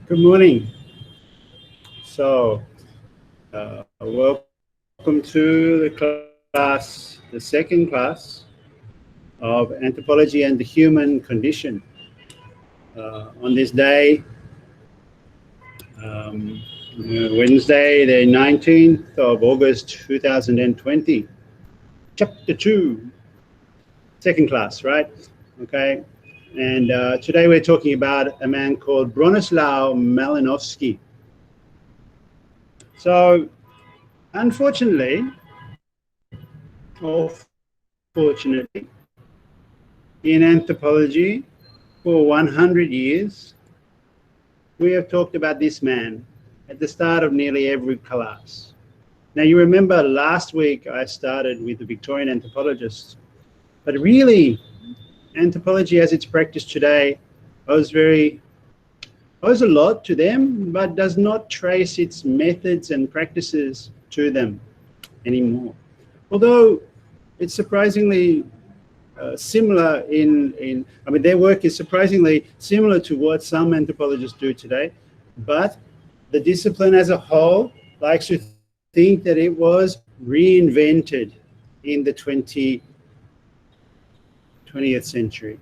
Good morning. So, welcome to the class, the second class of Anthropology and the Human Condition. On this day, Wednesday, the 19th of August 2020, Chapter 2, second class, right? Okay. And today we're talking about a man called Bronislaw Malinowski. So, unfortunately, or fortunately, in anthropology, for 100 years, we have talked about this man at the start of nearly every class. Now, you remember last week I started with the Victorian Anthropologists, but really, anthropology as it's practiced today owes a lot to them, but does not trace its methods and practices to them anymore. Although it's surprisingly similar their work is surprisingly similar to what some anthropologists do today, but the discipline as a whole likes to think that it was reinvented in the 20th century,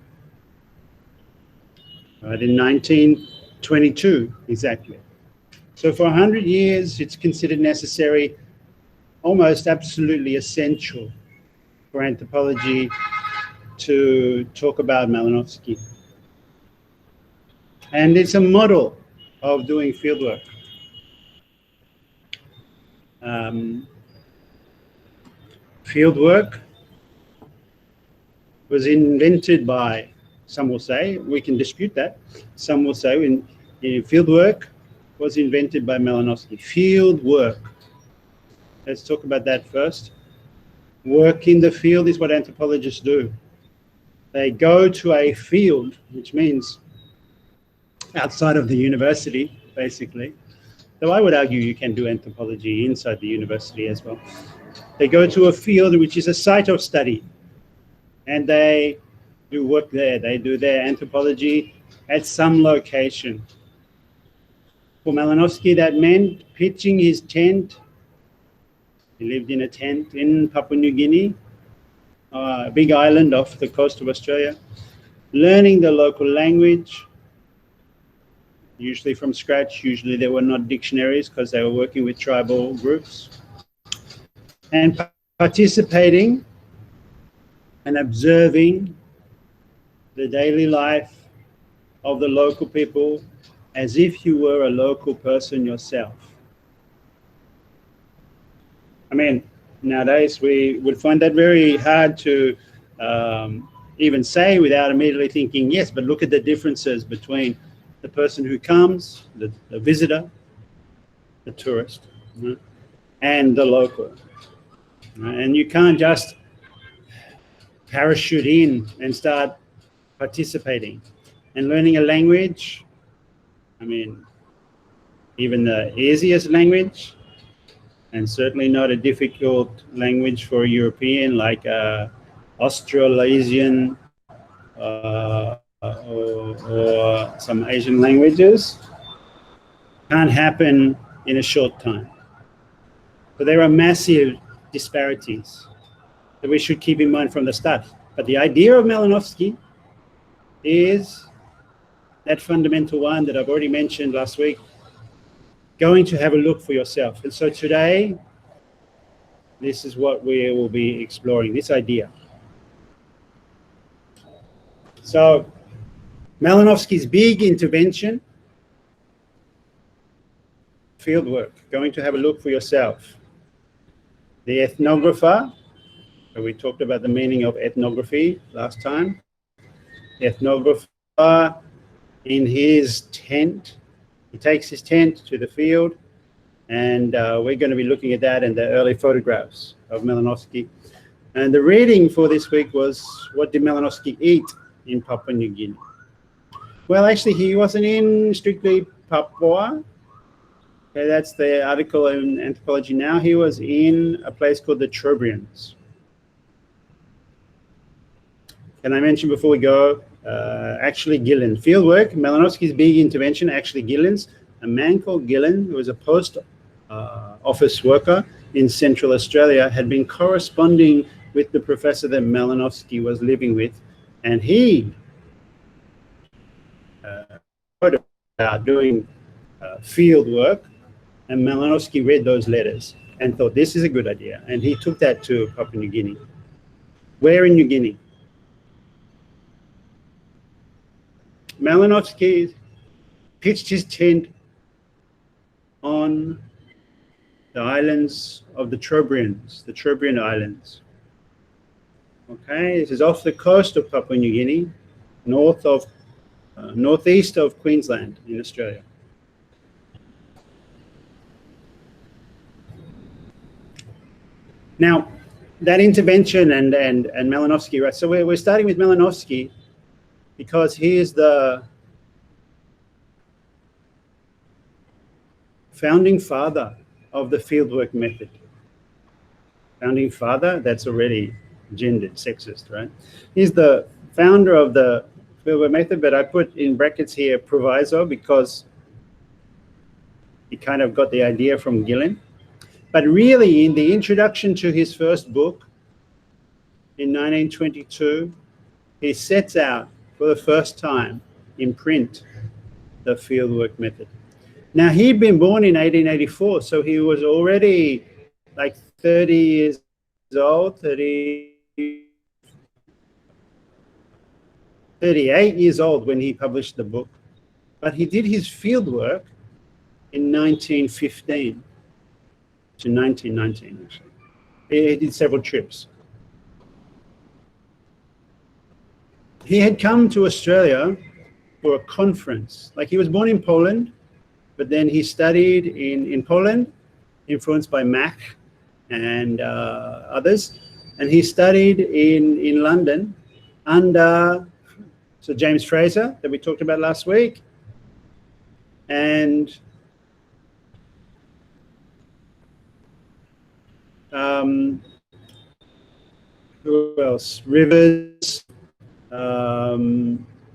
right, in 1922 exactly. So for 100 years, it's considered necessary, almost absolutely essential for anthropology to talk about Malinowski. And it's a model of doing fieldwork. Fieldwork was invented by, some will say, we can dispute that, some will say fieldwork was invented by Malinowski. Field work. Let's talk about that first. Work in the field is what anthropologists do. They go to a field, which means outside of the university, basically. Though I would argue you can do anthropology inside the university as well. They go to a field which is a site of study, and they do work there. They do their anthropology at some location. For Malinowski, that meant pitching his tent. He lived in a tent in Papua New Guinea, a big island off the coast of Australia, learning the local language, usually from scratch. Usually there were not dictionaries because they were working with tribal groups, and participating and observing the daily life of the local people as if you were a local person yourself. I mean, nowadays we would find that very hard to even say without immediately thinking, yes, but look at the differences between the person who comes, the visitor, the tourist, and the local. And you can't just parachute in and start participating. And learning a language, I mean, even the easiest language, and certainly not a difficult language for a European like Australasian or some Asian languages, can't happen in a short time. But there are massive disparities that we should keep in mind from the start. But the idea of Malinowski is that fundamental one that I've already mentioned last week, going to have a look for yourself. And so today, this is what we will be exploring, this idea. So Malinowski's big intervention, fieldwork, going to have a look for yourself. The ethnographer, we talked about the meaning of ethnography last time. The ethnographer in his tent, he takes his tent to the field, and we're going to be looking at that and the early photographs of Malinowski. And the reading for this week was, what did Malinowski eat in Papua New Guinea? Well, actually, he wasn't in strictly Papua. Okay, that's the article in Anthropology Now. He was in a place called the Trobriands. Can I mention before we go, actually Gillen. Fieldwork, Malinowski's big intervention, actually Gillen's. A man called Gillen, who was a post office worker in Central Australia, had been corresponding with the professor that Malinowski was living with, and he wrote about doing field work, and Malinowski read those letters and thought, this is a good idea, and he took that to Papua New Guinea. Where in New Guinea? Malinowski pitched his tent on the islands of the Trobriand Islands. Okay, this is off the coast of Papua New Guinea, northeast of Queensland in Australia. Now, that intervention and Malinowski, right? So we're starting with Malinowski because he is the founding father of the fieldwork method. Founding father, that's already gendered, sexist, right? He's the founder of the fieldwork method, but I put in brackets here proviso because he kind of got the idea from Gillen. But really, in the introduction to his first book in 1922, he sets out for the first time in print the fieldwork method. Now, he'd been born in 1884, so he was already like 30 years old, 38 years old when he published the book. But he did his fieldwork in 1915 to 1919, actually. He did several trips. He had come to Australia for a conference. Like, he was born in Poland, but then he studied in Poland, influenced by Mack and others. And he studied in London under Sir James Fraser, that we talked about last week. And who else? Rivers,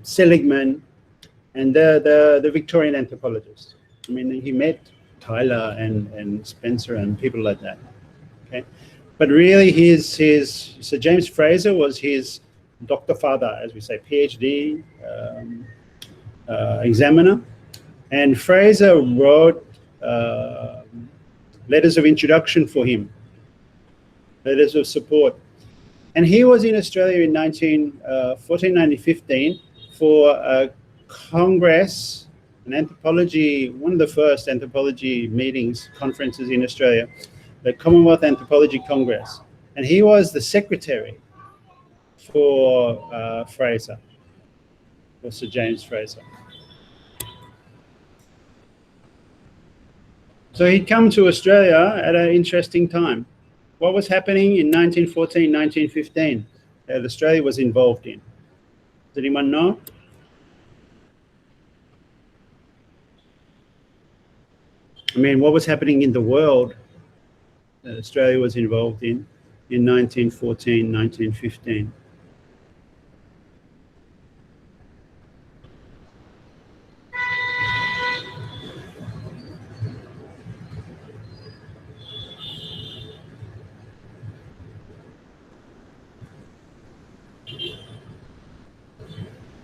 Seligman, and the Victorian Anthropologists. I mean, he met Tyler and Spencer and people like that. Okay, but really, Sir James Fraser was his doctor father, as we say, PhD examiner, and Fraser wrote letters of introduction for him, letters of support. And he was in Australia in 1915 for a Congress, an anthropology, one of the first anthropology meetings, conferences in Australia, the Commonwealth Anthropology Congress. And he was the secretary for Fraser, for Sir James Fraser. So he'd come to Australia at an interesting time. What was happening in 1914, 1915 that Australia was involved in? Does anyone know? I mean, what was happening in the world that Australia was involved in 1914, 1915?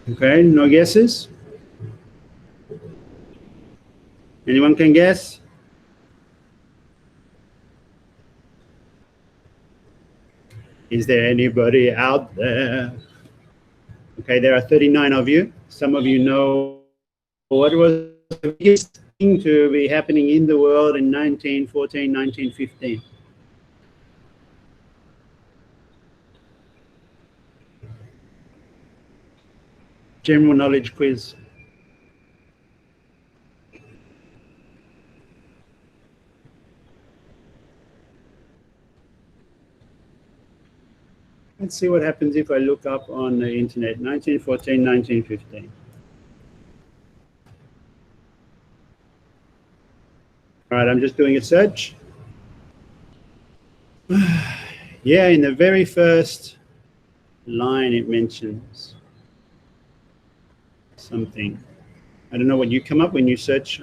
Okay, no guesses? Anyone can guess? Is there anybody out there? Okay, there are 39 of you. Some of you know what was the biggest thing to be happening in the world in 1914, 1915. General knowledge quiz. Let's see what happens if I look up on the internet, 1914, 1915. All right, I'm just doing a search. Yeah, in the very first line it mentions something. I don't know what you come up when you search.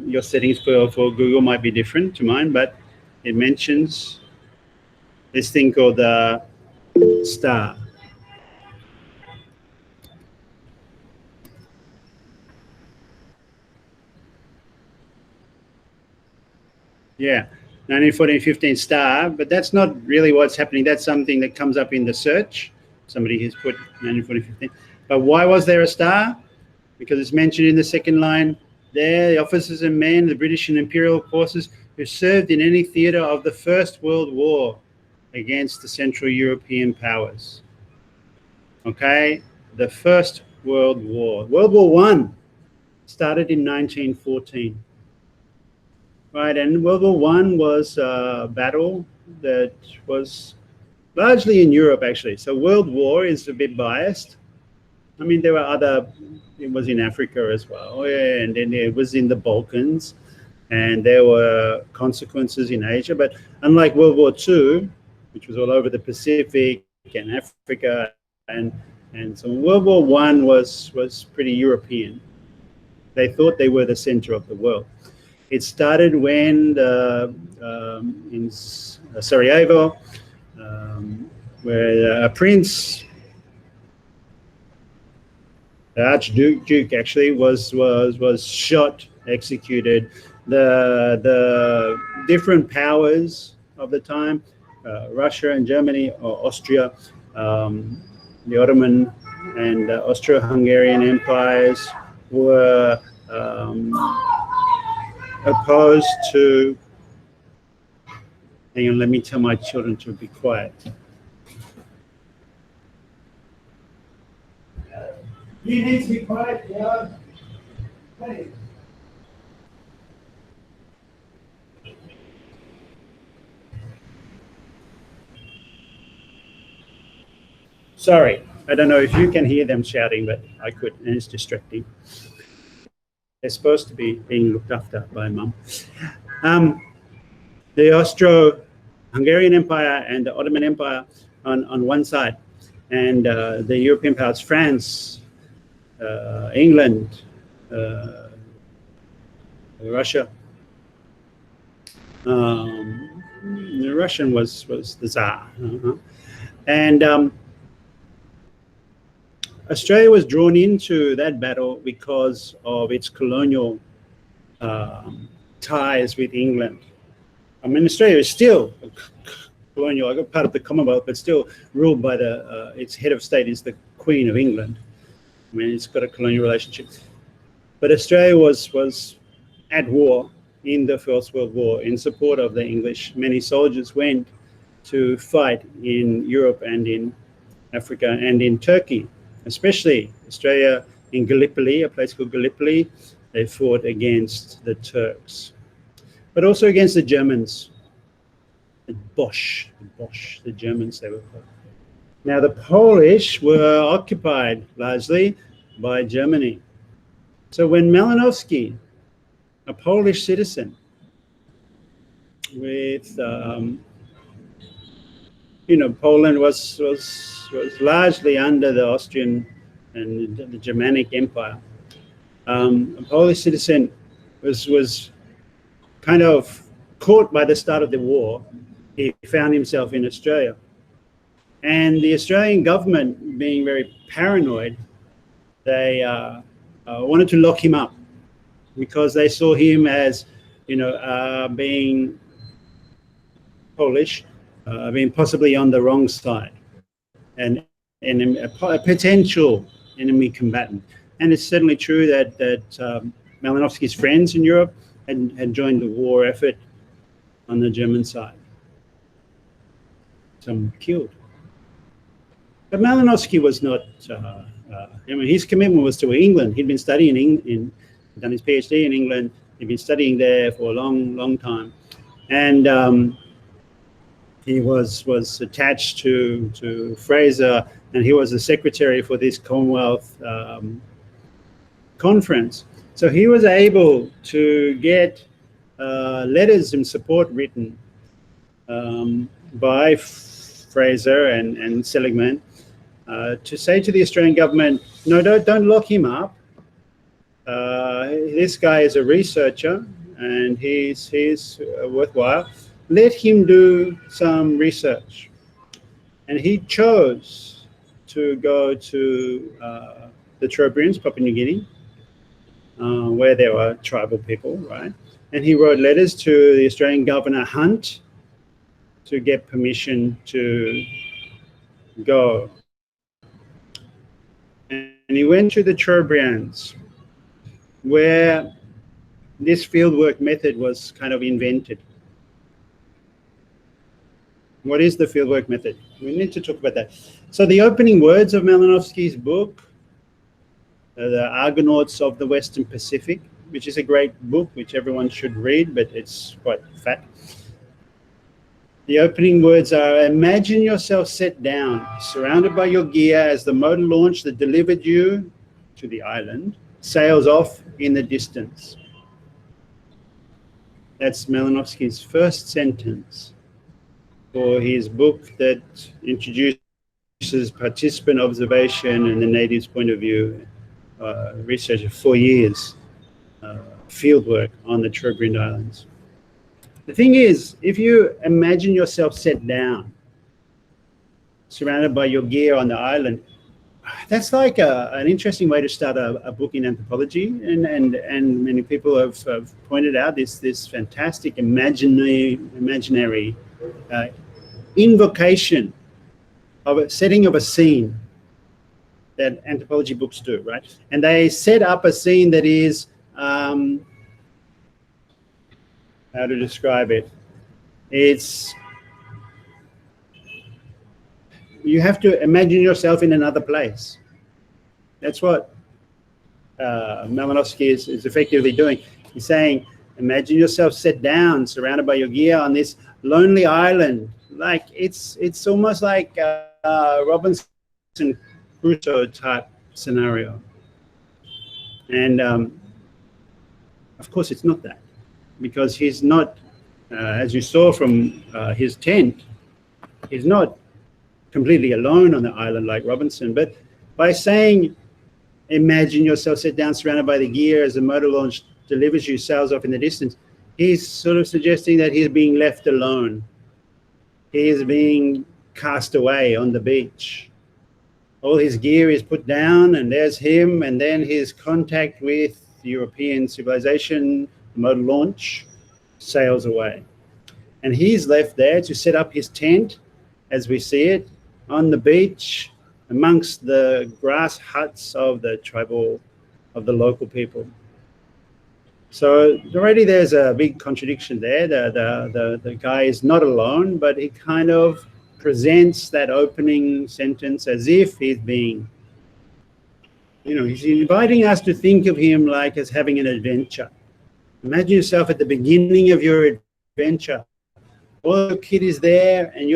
Your settings for Google might be different to mine, but it mentions this thing called the star. Yeah, 1914-15 star, but that's not really what's happening. That's something that comes up in the search. Somebody has put 1914-15. But why was there a star? Because it's mentioned in the second line there, the officers and men, the British and Imperial forces who served in any theatre of the First World War against the Central European powers. Okay, the First World War. World War One started in 1914. Right, and World War One was a battle that was largely in Europe, actually. So World War is a bit biased. I mean, there were other, it was in Africa as well, yeah, and then it was in the Balkans, and there were consequences in Asia. But unlike World War Two, which was all over the Pacific and Africa, and so World War One was pretty European. They thought they were the center of the world. It started when in Sarajevo, where a prince, the Archduke actually was shot, executed. The different powers of the time, Russia and Germany, or Austria, the Ottoman and Austro-Hungarian empires were opposed to. Hang on, let me tell my children to be quiet. You need to be quiet, yeah. Hey. Sorry, I don't know if you can hear them shouting, but I could, and it's distracting. They're supposed to be being looked after by mum. The Austro-Hungarian Empire and the Ottoman Empire on one side, and the European powers, France, England, Russia. The Russian was the Tsar. And Australia was drawn into that battle because of its colonial ties with England. I mean, Australia is still colonial, part of the Commonwealth, but still ruled by its head of state is the Queen of England. I mean, it's got a colonial relationship. But Australia was at war in the First World War in support of the English. Many soldiers went to fight in Europe and in Africa and in Turkey, especially Australia in Gallipoli, a place called Gallipoli. They fought against the Turks, but also against the Germans, the Bosch, the Germans they were called. Now the Polish were occupied largely by Germany. So when Malinowski, a Polish citizen with, Poland was largely under the Austrian and the Germanic Empire. A Polish citizen was kind of caught by the start of the war. He found himself in Australia. And the Australian government, being very paranoid, they wanted to lock him up because they saw him as, being Polish, being possibly on the wrong side, and a potential enemy combatant. And it's certainly true that Malinowski's friends in Europe had joined the war effort on the German side. Some killed. But Malinowski was not, his commitment was to England. He'd been studying done his PhD in England. He'd been studying there for a long time. And he was attached to Fraser, and he was the secretary for this Commonwealth conference. So he was able to get letters in support written by Fraser and Seligman to say to the Australian government, no, don't lock him up. This guy is a researcher and he's worthwhile. Let him do some research. And he chose to go to the Trobriands, Papua New Guinea, where there were tribal people, right? And he wrote letters to the Australian Governor Hunt to get permission to go. And he went to the Trobriands, where this fieldwork method was kind of invented. What is the fieldwork method? We need to talk about that. So the opening words of Malinowski's book, The Argonauts of the Western Pacific, which is a great book, which everyone should read, but it's quite fat. The opening words are, imagine yourself set down, surrounded by your gear as the motor launch that delivered you to the island sails off in the distance. That's Malinowski's first sentence for his book that introduces participant observation and the natives' point of view, research of 4 years, field work on the Trobriand Islands. The thing is, if you imagine yourself set down, surrounded by your gear on the island, that's like an interesting way to start a book in anthropology, and many people have pointed out this fantastic imaginary invocation of a setting of a scene that anthropology books do, right? And they set up a scene that is, how to describe it? It's, you have to imagine yourself in another place. That's what Malinowski is effectively doing. He's saying, imagine yourself set down, surrounded by your gear on this lonely island. Like it's almost like Robinson Crusoe type scenario. And of course it's not that, because he's not, as you saw from his tent, he's not completely alone on the island like Robinson. But by saying, imagine yourself set down, surrounded by the gear as the motor launch delivers you, sails off in the distance, he's sort of suggesting that he's being left alone. He is being cast away on the beach. All his gear is put down, and there's him, and then his contact with European civilization, the motor launch, sails away. And he's left there to set up his tent, as we see it, on the beach, amongst the grass huts of the local people. So already there's a big contradiction there. The guy is not alone, but he kind of presents that opening sentence as if he's being, he's inviting us to think of him like as having an adventure. Imagine yourself at the beginning of your adventure. All the kid is there, and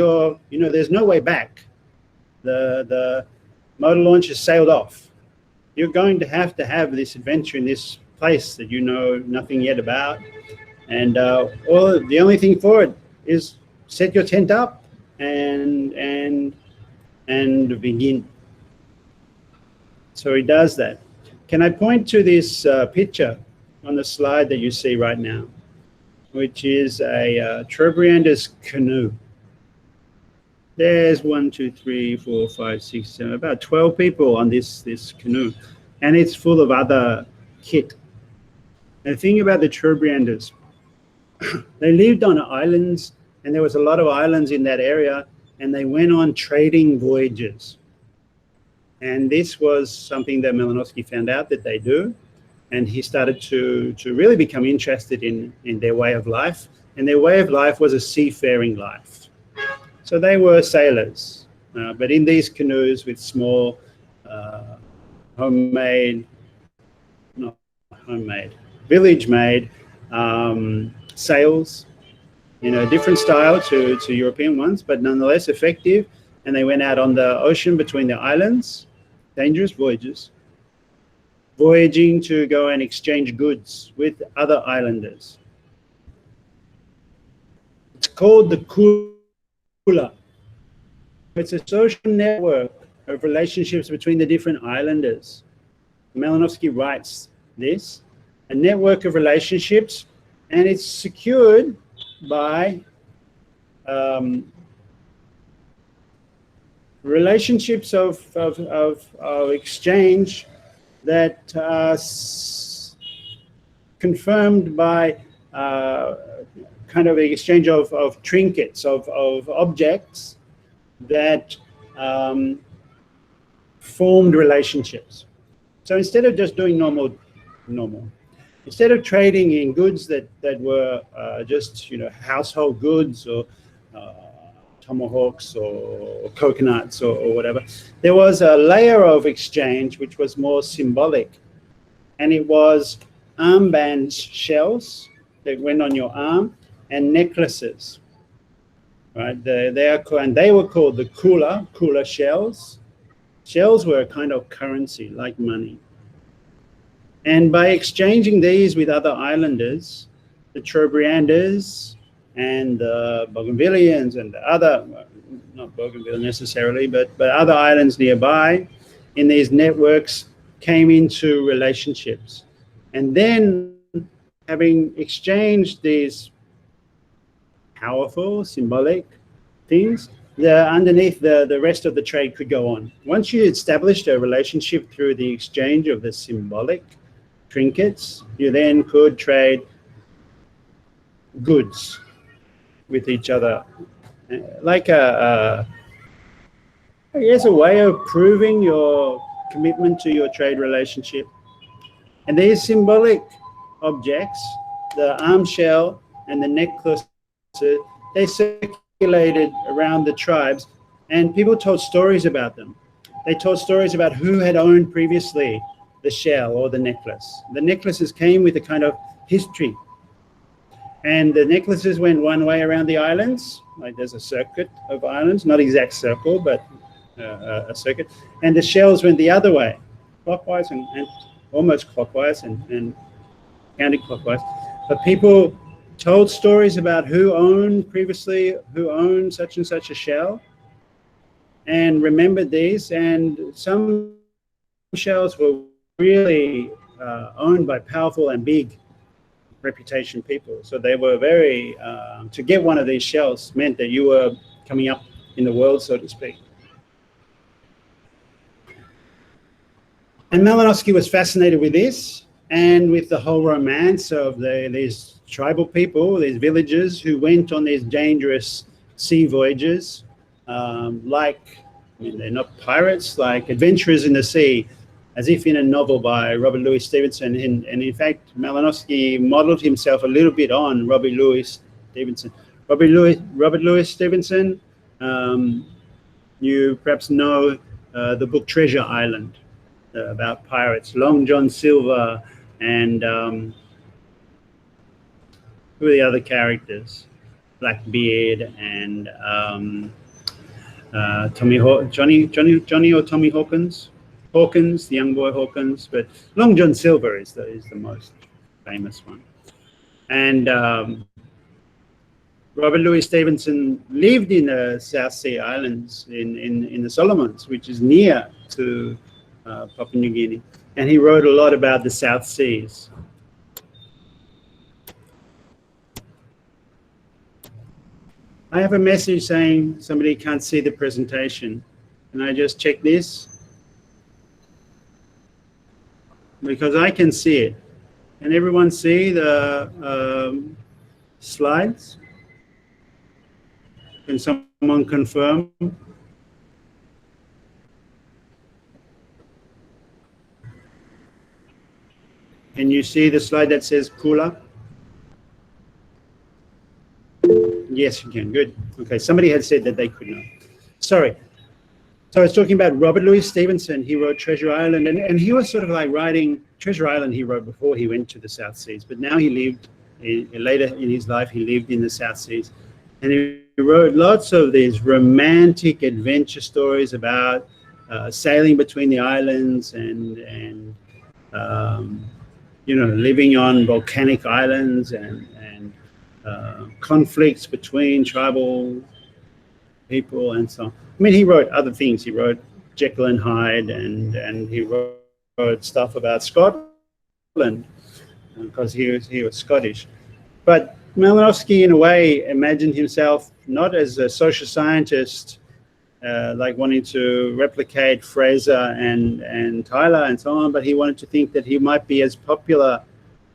there's no way back. The motor launch has sailed off. You're going to have this adventure in this place that you know nothing yet about, and the only thing for it is set your tent up and begin. So he does that. Can I point to this picture on the slide that you see right now, which is a Trobriander's canoe? There's 1, 2, 3, 4, 5, 6, 7, about 12 people on this canoe, and it's full of other kit. And the thing about the Trobrianders, they lived on islands, and there was a lot of islands in that area, and they went on trading voyages. And this was something that Malinowski found out that they do, and he started to really become interested in their way of life, and their way of life was a seafaring life. So they were sailors, but in these canoes with small village-made sails, different style to European ones, but nonetheless effective. And they went out on the ocean between the islands, dangerous voyages, voyaging to go and exchange goods with other islanders. It's called the Kula. It's a social network of relationships between the different islanders. Malinowski writes this, a network of relationships, and it's secured by relationships of exchange that are confirmed by kind of an exchange of trinkets, of objects that formed relationships. So instead of just doing normal, instead of trading in goods that were just household goods or tomahawks or coconuts or whatever, there was a layer of exchange which was more symbolic, and it was armband shells that went on your arm and necklaces, right? They were called the kula shells. Shells were a kind of currency like money. And by exchanging these with other islanders, the Trobrianders and the Bougainvilleans and the other, not Bougainville necessarily, but other islands nearby in these networks came into relationships. And then, having exchanged these powerful, symbolic things, underneath the rest of the trade could go on. Once you established a relationship through the exchange of the symbolic trinkets, you then could trade goods with each other, like I guess a way of proving your commitment to your trade relationship. And these symbolic objects, the arm shell and the necklace, they circulated around the tribes, and people told stories about them. They told stories about who had owned previously the shell or the necklace. The necklaces came with a kind of history. And the necklaces went one way around the islands, like there's a circuit of islands, not exact circle, but a circuit. And the shells went the other way, clockwise and almost clockwise and counterclockwise. But people told stories about who owned such and such a shell, and remembered these. And some shells were really owned by powerful and big reputation people. So they were very, to get one of these shells meant that you were coming up in the world, so to speak. And Malinowski was fascinated with this and with the whole romance of these tribal people, these villagers who went on these dangerous sea voyages, they're not pirates, like adventurers in the sea, as if in a novel by Robert Louis Stevenson. And in fact, Malinowski modeled himself a little bit on Robert Louis Stevenson. Robert Louis Stevenson, you perhaps know the book Treasure Island, about pirates, Long John Silver, and who are the other characters? Blackbeard and Johnny or Tommy Hawkins. Hawkins, the young boy Hawkins, but Long John Silver is the most famous one. And Robert Louis Stevenson lived in the South Sea Islands in the Solomons, which is near to Papua New Guinea, and he wrote a lot about the South Seas. I have a message saying somebody can't see the presentation. Can I just check this? Because I can see it. Can everyone see the slides? Can someone confirm? Can you see the slide that says Kula? Yes, you can. Good. Okay, somebody had said that they could not. Sorry. So I was talking about Robert Louis Stevenson. He wrote Treasure Island, and he was sort of like writing Treasure Island. He wrote before he went to the South Seas, but now he lived later in his life. He lived in the South Seas, and he wrote lots of these romantic adventure stories about sailing between the islands and living on volcanic islands and conflicts between tribal people and so on. I mean, he wrote other things. He wrote Jekyll and Hyde, and he wrote stuff about Scotland because he was Scottish. But Malinowski, in a way, imagined himself not as a social scientist, like wanting to replicate Fraser and Tyler and so on, but he wanted to think that he might be as popular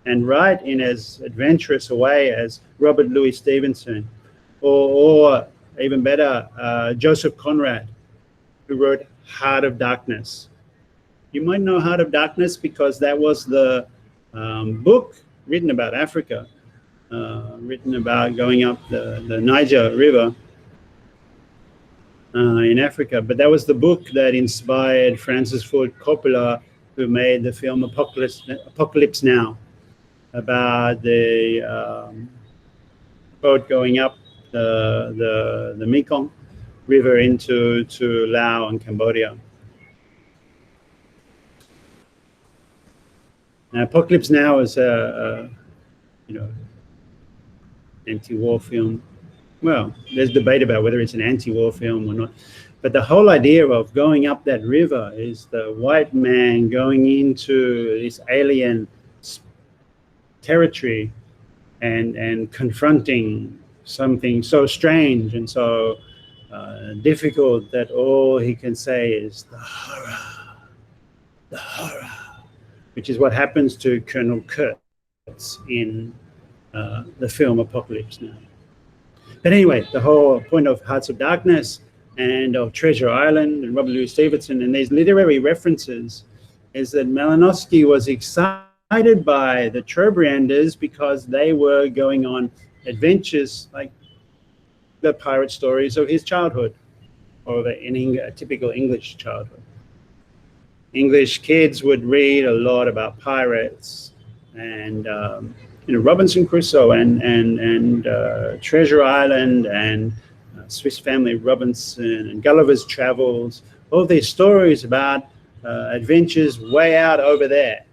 and write in as adventurous a way as Robert Louis Stevenson, or even better, Joseph Conrad, who wrote Heart of Darkness. You might know Heart of Darkness because that was the book written about Africa, written about going up the Niger River in Africa. But that was the book that inspired Francis Ford Coppola, who made the film Apocalypse Now, about the boat going up the Mekong River into Laos and Cambodia. Now, Apocalypse Now is a anti-war film. Well, there's debate about whether it's an anti-war film or not. But the whole idea of going up that river is the white man going into this alien territory and confronting something so strange and so difficult that all he can say is the horror, which is what happens to Colonel Kurtz in the film Apocalypse Now. But anyway, the whole point of Hearts of Darkness and of Treasure Island and Robert Louis Stevenson and these literary references is that Malinowski was excited by the Trobrianders because they were going on adventures like the pirate stories of his childhood, or a typical English childhood. English kids would read a lot about pirates and Robinson Crusoe and Treasure Island and Swiss Family Robinson and Gulliver's Travels, all these stories about adventures way out over there,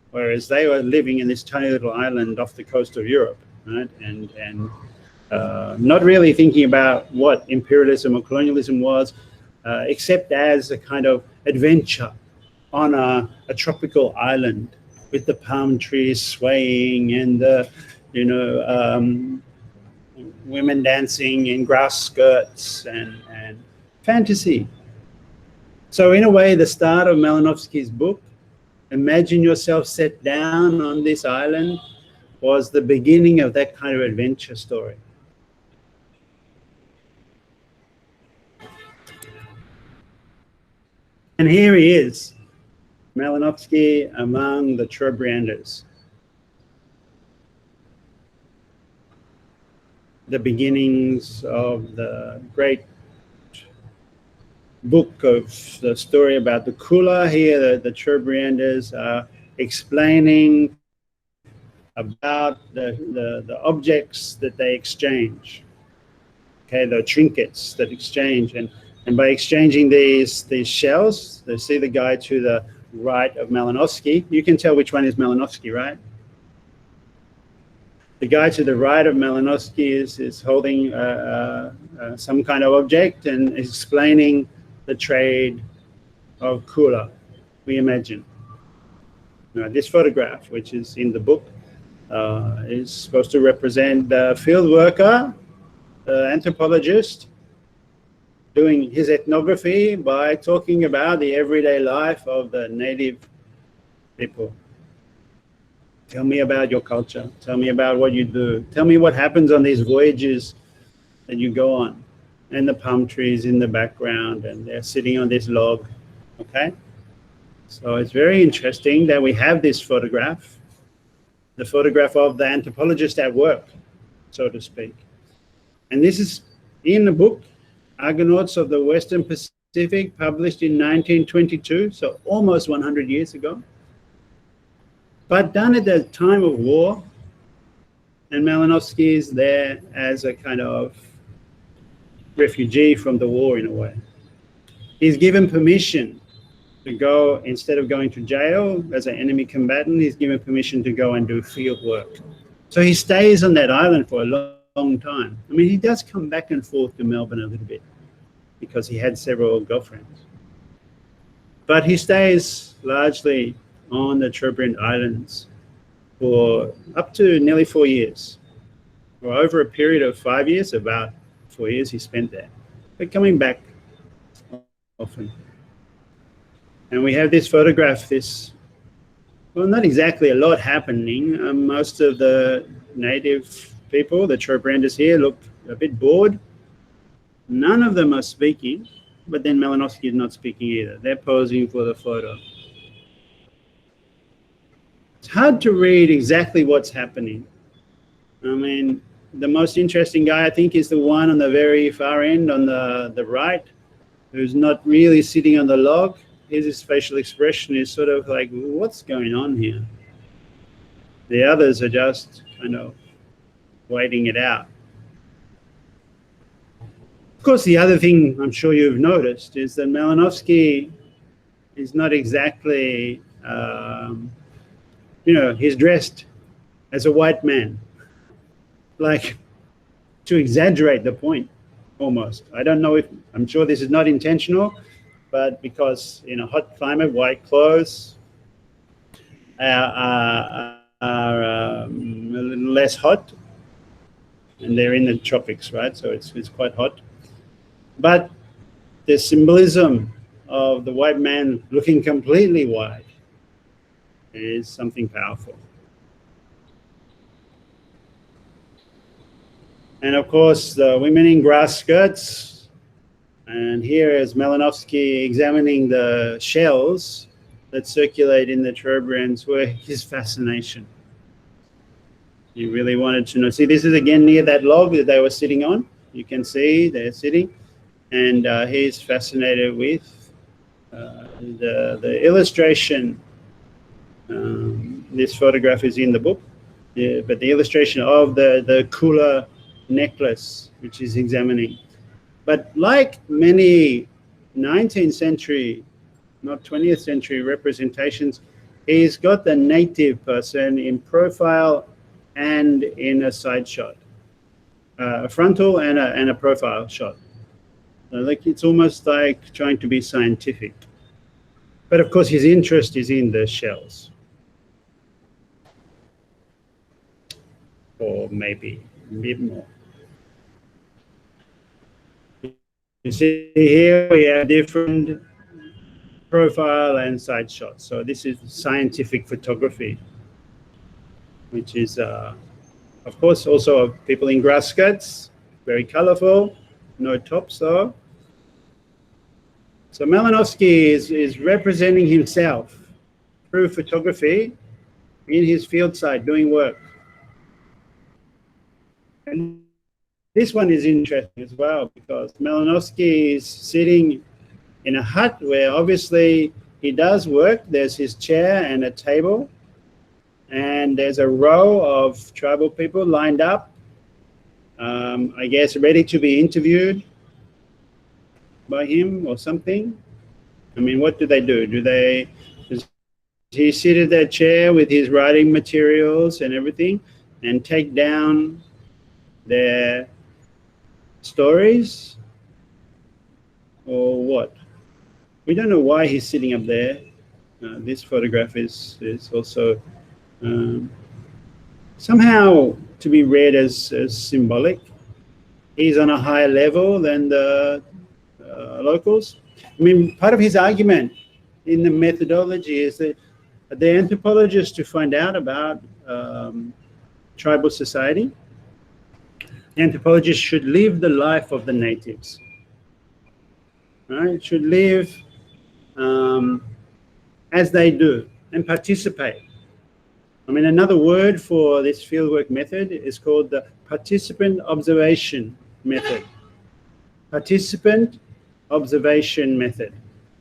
whereas they were living in this tiny little island off the coast of Europe, right? And not really thinking about what imperialism or colonialism was, except as a kind of adventure on a tropical island with the palm trees swaying and the women dancing in grass skirts and fantasy. So in a way, the start of Malinowski's book, Imagine Yourself Set Down on This Island, was the beginning of that kind of adventure story. And here he is, Malinowski among the Trobrianders. The beginnings of the great book of the story about the Kula. Here the Trobrianders are explaining about the objects that they exchange, okay, the trinkets that exchange, and by exchanging these shells, they see the guy to the right of Malinowski. You can tell which one is Malinowski, right? The guy to the right of Malinowski is holding some kind of object and explaining the trade of Kula, we imagine. Now, this photograph, which is in the book, is supposed to represent the field worker, the anthropologist, doing his ethnography by talking about the everyday life of the native people. Tell me about your culture. Tell me about what you do. Tell me what happens on these voyages that you go on. And the palm trees in the background, and they're sitting on this log, okay? So it's very interesting that we have this photograph, the photograph of the anthropologist at work, so to speak. And this is in the book, Argonauts of the Western Pacific, published in 1922, so almost 100 years ago, but done at the time of war. And Malinowski is there as a kind of refugee from the war in a way. He's given permission to go, instead of going to jail as an enemy combatant, he's given permission to go and do field work. So he stays on that island for a long time. I mean, he does come back and forth to Melbourne a little bit because he had several girlfriends. But he stays largely on the Trobriand Islands for up to nearly 4 years, or over a period of 5 years, about 4 years he spent there, but coming back often. And we have this photograph, well, not exactly a lot happening. Most of the native people, the Trobrianders here, look a bit bored. None of them are speaking, but then Malinowski is not speaking either. They're posing for the photo. It's hard to read exactly what's happening. I mean, the most interesting guy, I think, is the one on the very far end on the right, who's not really sitting on the log. His facial expression is sort of like, what's going on here? The others are just kind of waiting it out. Of course, the other thing I'm sure you've noticed is that Malinowski is not exactly, he's dressed as a white man, like to exaggerate the point almost. I don't know I'm sure this is not intentional, but because in a hot climate, white clothes are a little less hot, and they're in the tropics, right? So it's quite hot. But the symbolism of the white man looking completely white is something powerful. And of course, the women in grass skirts. And here is Malinowski examining the shells that circulate in the Trobriands, were his fascination. He really wanted to know. See, this is again near that log that they were sitting on. You can see they're sitting. And he's fascinated with the illustration. This photograph is in the book, but the illustration of the cooler necklace, which he's examining. But like many 19th century, not 20th century representations, he's got the native person in profile and in a side shot, a frontal and a profile shot. Like it's almost like trying to be scientific. But of course, his interest is in the shells. Or maybe a bit more. You see here we have different profile and side shots. So this is scientific photography, which is, of course, also of people in grass skirts, very colorful, no tops though. So Malinowski is representing himself through photography in his field site doing work. And this one is interesting as well because Malinowski is sitting in a hut where obviously he does work. There's his chair and a table, and there's a row of tribal people lined up, I guess ready to be interviewed by him or something. I mean, what do? Does he sit at that chair with his writing materials and everything and take down their stories or what? We don't know why he's sitting up there. This photograph is also somehow to be read as symbolic. He's on a higher level than the locals. I mean, part of his argument in the methodology is that the anthropologists, to find out about tribal society, anthropologists should live the life of the natives, right? Should live as they do and participate. I mean, another word for this fieldwork method is called the participant observation method. Participant observation method.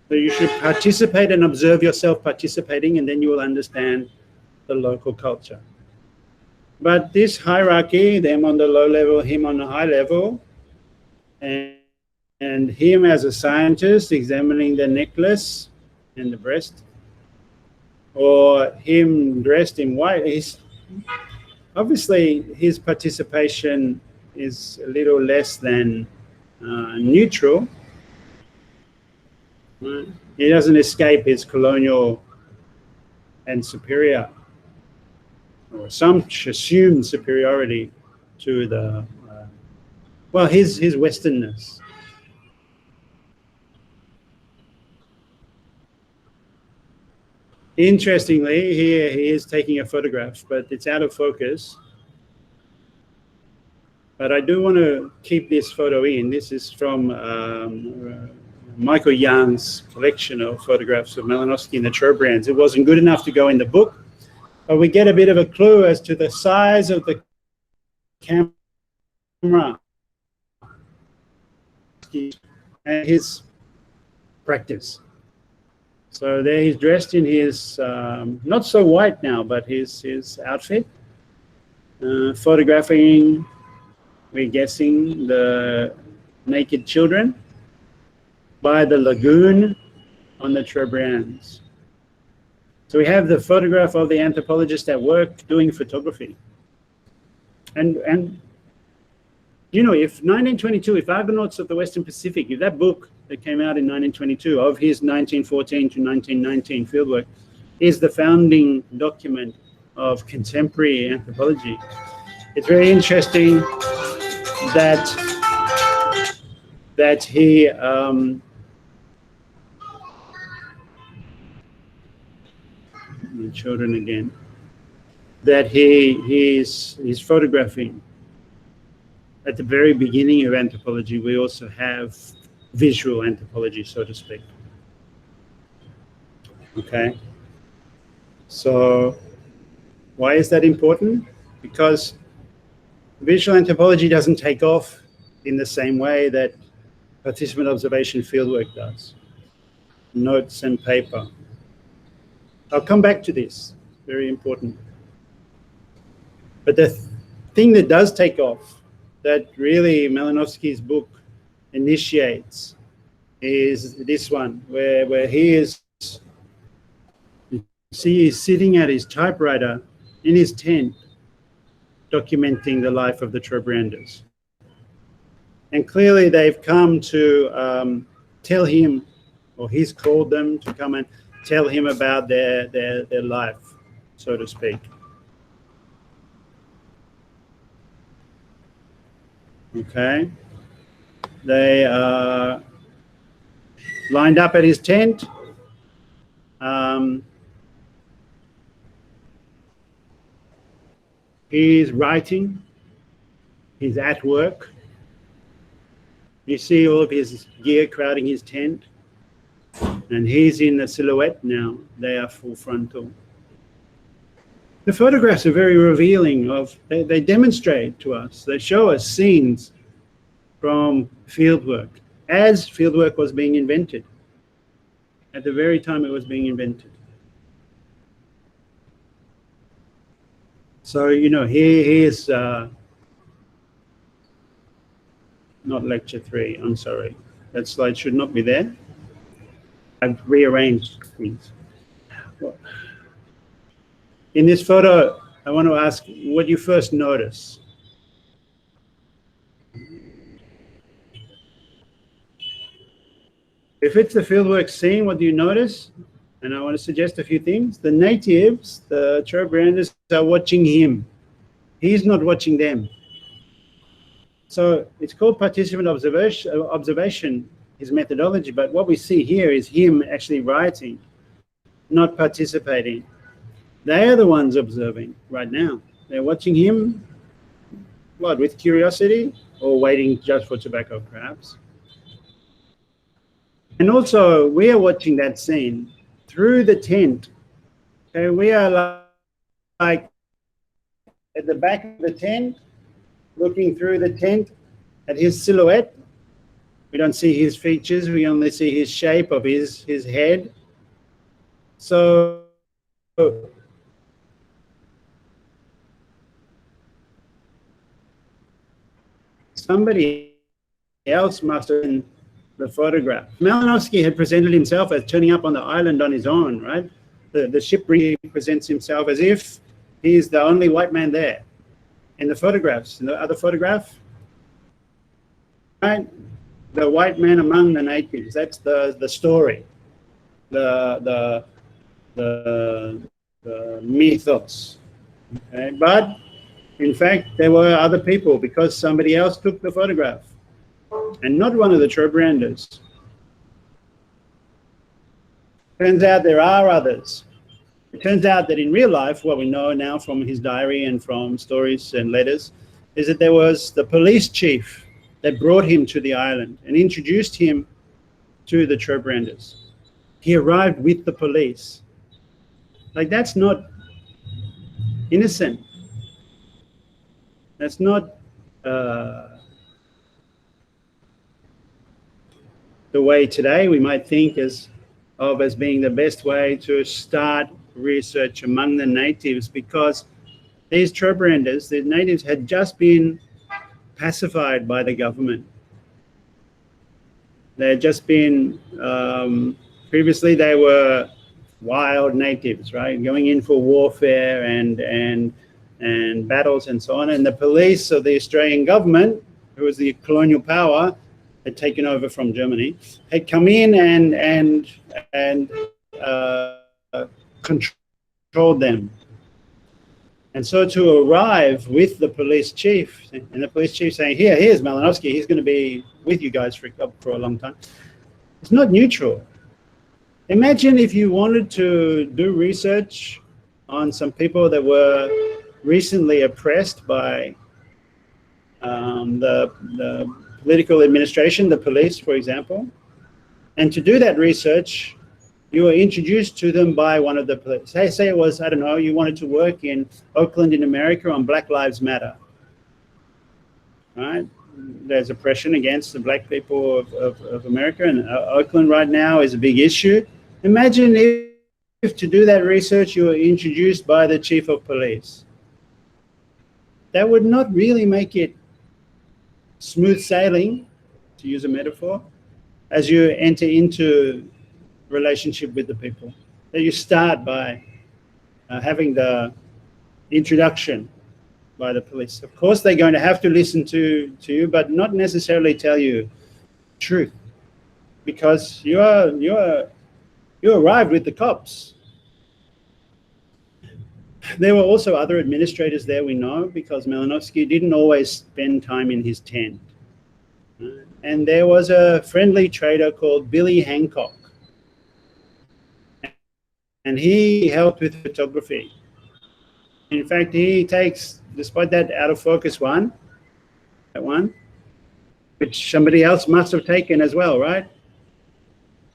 So you should participate and observe yourself participating, and then you will understand the local culture. But this hierarchy, them on the low level, him on the high level, and him as a scientist examining the necklace and the breast, or him dressed in white, obviously his participation is a little less than neutral. He doesn't escape his colonial and superior, or some assumed superiority to the, well, his Westernness. Interestingly, here he is taking a photograph, but it's out of focus. But I do want to keep this photo in. This is from Michael Young's collection of photographs of Malinowski and the Trobrands. It wasn't good enough to go in the book, but we get a bit of a clue as to the size of the camera and his practice. So there he's dressed in his, not so white now, but his outfit, photographing, we're guessing, the naked children by the lagoon on the Trobrands. So we have the photograph of the anthropologist at work doing photography. And you know, if 1922, if Argonauts of the Western Pacific, if that book that came out in 1922 of his 1914 to 1919 fieldwork is the founding document of contemporary anthropology, it's very interesting that he the children again, that he's photographing. At the very beginning of anthropology, we also have visual anthropology, so to speak. Okay. So why is that important? Because visual anthropology doesn't take off in the same way that participant observation fieldwork does. Notes and paper. I'll come back to this, very important. But the thing that does take off, that really Malinowski's book initiates, is this one, where he is, you see, he's sitting at his typewriter in his tent, documenting the life of the Trobranders. And clearly they've come to tell him, or he's called them to come and tell him about their life, so to speak. Okay. They are lined up at his tent. He's writing. He's at work. You see all of his gear crowding his tent. And he's in the silhouette now. They are full frontal. The photographs are very revealing of, they demonstrate to us, they show us scenes from fieldwork, as fieldwork was being invented, at the very time it was being invented. So, you know, here's not lecture 3, I'm sorry. That slide should not be there. I've rearranged things. In this photo, I want to ask what you first notice. If it's the fieldwork scene, what do you notice? And I want to suggest a few things. The natives, the Trobranders, are watching him. He's not watching them. So it's called participant observation, his methodology, but what we see here is him actually writing, not participating. They are the ones observing right now. They're watching him, what, with curiosity or waiting just for tobacco, perhaps. And also, we are watching that scene through the tent. Okay, we are like at the back of the tent, looking through the tent at his silhouette. We don't see his features, we only see his shape of his head. So somebody else must have been the photograph. Malinowski had presented himself as turning up on the island on his own, right? The ship presents himself as if he's the only white man there. In the photographs, in the other photograph, right? The white man among the natives, that's the story. the mythos. Okay? But in fact, there were other people because somebody else took the photograph, and not one of the Trobrianders. Turns out there are others. It turns out that in real life, what we know now from his diary and from stories and letters, is that there was the police chief that brought him to the island and introduced him to the Trobrianders. He arrived with the police. Like, that's not innocent. That's not the way today we might think as being the best way to start research among the natives, because these Trobrianders, the natives, had just been pacified by the government. They had just been, previously they were wild natives, right? Going in for warfare and battles and so on. And the police of the Australian government, who was the colonial power, had taken over from Germany, had come in and controlled them. And so to arrive with the police chief, and the police chief saying, here's Malinowski, he's going to be with you guys for a long time. It's not neutral. Imagine if you wanted to do research on some people that were recently oppressed by the political administration, the police, for example. And to do that research, you were introduced to them by one of the police. Say it was, I don't know, you wanted to work in Oakland in America on Black Lives Matter. Right? There's oppression against the black people of America, and Oakland right now is a big issue. Imagine if to do that research you were introduced by the chief of police. That would not really make it smooth sailing, to use a metaphor, as you enter into relationship with the people. That you start by having the introduction by the police. Of course, they're going to have to listen to you, but not necessarily tell you truth, because you arrived with the cops. There were also other administrators there, we know, because Malinowski didn't always spend time in his tent. And there was a friendly trader called Billy Hancock, and he helped with photography. In fact, he takes, despite that out of focus one, which somebody else must have taken as well, right?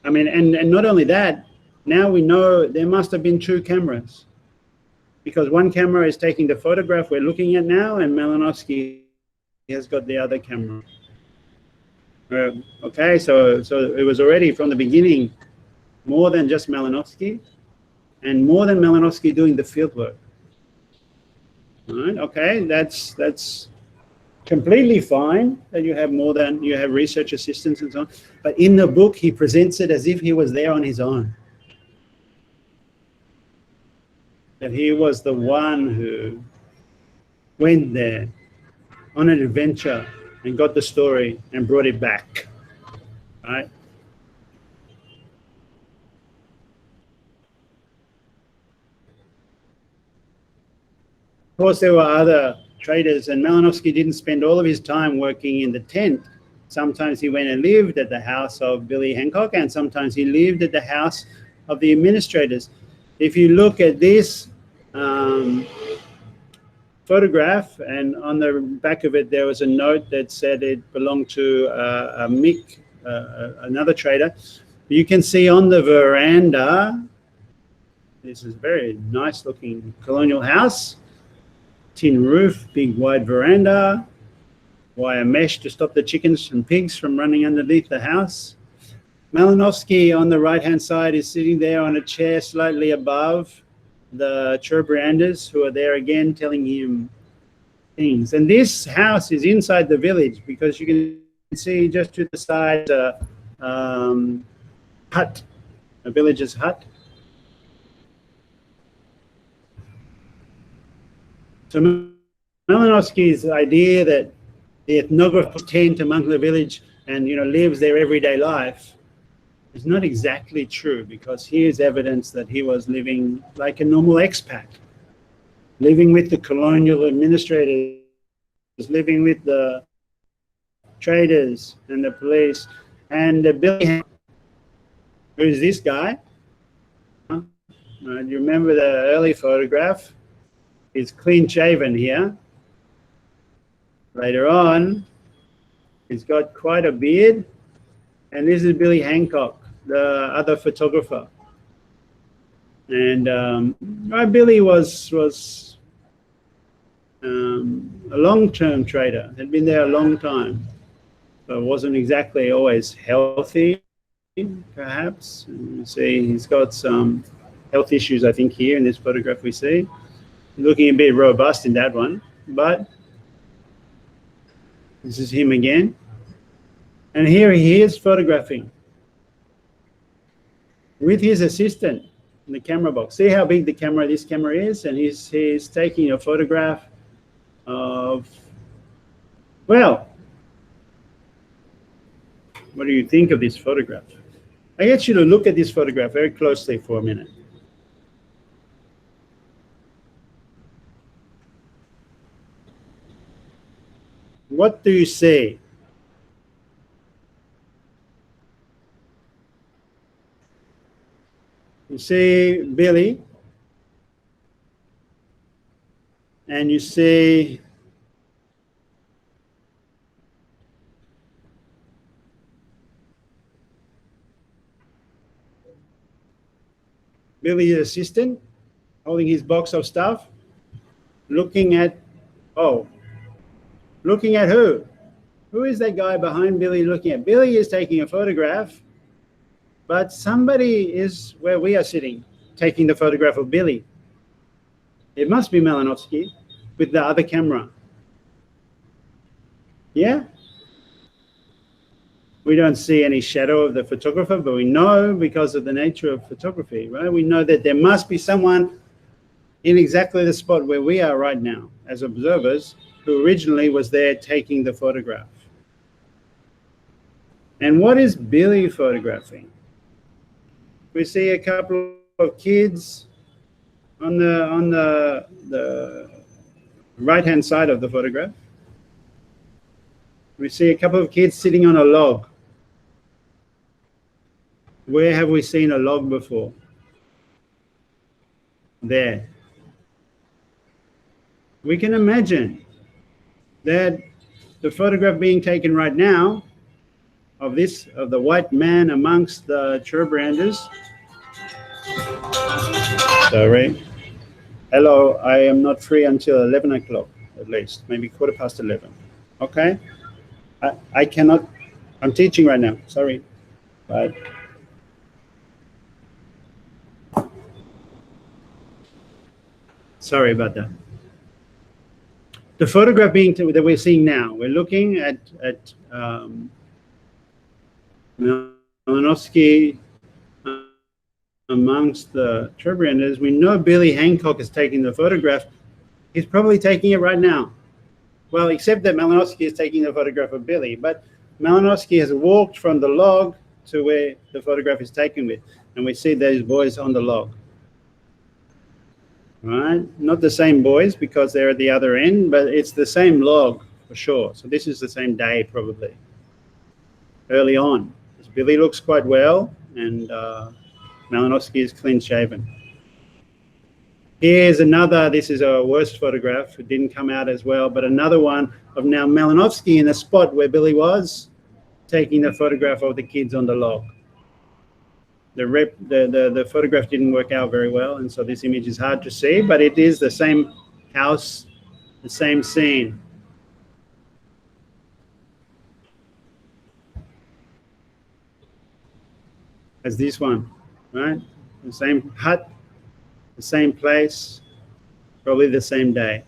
I mean, and not only that, now we know there must have been two cameras, because one camera is taking the photograph we're looking at now, and Malinowski has got the other camera. Okay, so it was already from the beginning more than just Malinowski, and more than Malinowski doing the field work. All right, okay, that's completely fine that you have more than, you have research assistants and so on, but in the book he presents it as if he was there on his own. That he was the one who went there on an adventure and got the story and brought it back, right? Of course, there were other traders, and Malinowski didn't spend all of his time working in the tent. Sometimes he went and lived at the house of Billy Hancock, and sometimes he lived at the house of the administrators. If you look at this photograph, and on the back of it there was a note that said it belonged to Mick, another trader. You can see on the veranda, this is a very nice looking colonial house, tin roof, big wide veranda, wire mesh to stop the chickens and pigs from running underneath the house. Malinowski on the right hand side is sitting there on a chair slightly above the Trobrianders, who are there again telling him things. And this house is inside the village, because you can see just to the side a hut, a villager's hut. So Malinowski's idea that the ethnographer tent among the village and lives their everyday life is not exactly true, because here's evidence that he was living like a normal expat, living with the colonial administrators, living with the traders and the police. And Billy Hancock, who's this guy? You remember the early photograph? He's clean shaven here. Later on, he's got quite a beard. And this is Billy Hancock, the other photographer. And Billy was a long-term trader, had been there a long time, but wasn't exactly always healthy, perhaps. And you see, he's got some health issues, I think, here in this photograph we see. Looking a bit robust in that one, but this is him again. And here he is photographing with his assistant in the camera box. See how big this camera is? And he's taking a photograph of, well, what do you think of this photograph? I get you to look at this photograph very closely for a minute. What do you see? You see Billy, and you see Billy's assistant holding his box of stuff, looking at, looking at who? Who is that guy behind Billy looking at? Billy is taking a photograph, but somebody is where we are sitting, taking the photograph of Billy. It must be Malinowski with the other camera. Yeah? We don't see any shadow of the photographer, but we know, because of the nature of photography, right? We know that there must be someone in exactly the spot where we are right now as observers, who originally was there taking the photograph. And what is Billy photographing? We see a couple of kids on the right-hand side of the photograph. We see a couple of kids sitting on a log. Where have we seen a log before? There. We can imagine that the photograph being taken right now of the white man amongst the Cherbranders. Sorry. Hello, I am not free until 11 o'clock at least, maybe 11:15. Okay? I cannot, I'm teaching right now, sorry. But sorry about that. The photograph that we're seeing now, we're looking at Malinowski amongst the Cherbranders. We know Billy Hancock is taking the photograph. He's probably taking it right now. Well, except that Malinowski is taking the photograph of Billy, but Malinowski has walked from the log to where the photograph is taken with, and we see those boys on the log. Right? Not the same boys because they're at the other end, but it's the same log for sure. So this is the same day probably, early on. Billy looks quite well, and Malinowski is clean shaven. Here's another, this is a worst photograph. It didn't come out as well, but another one of now Malinowski in the spot where Billy was, taking the photograph of the kids on the log. The photograph didn't work out very well, and so this image is hard to see, but it is the same house, the same scene. As this one, right? The same hut, the same place, probably the same day.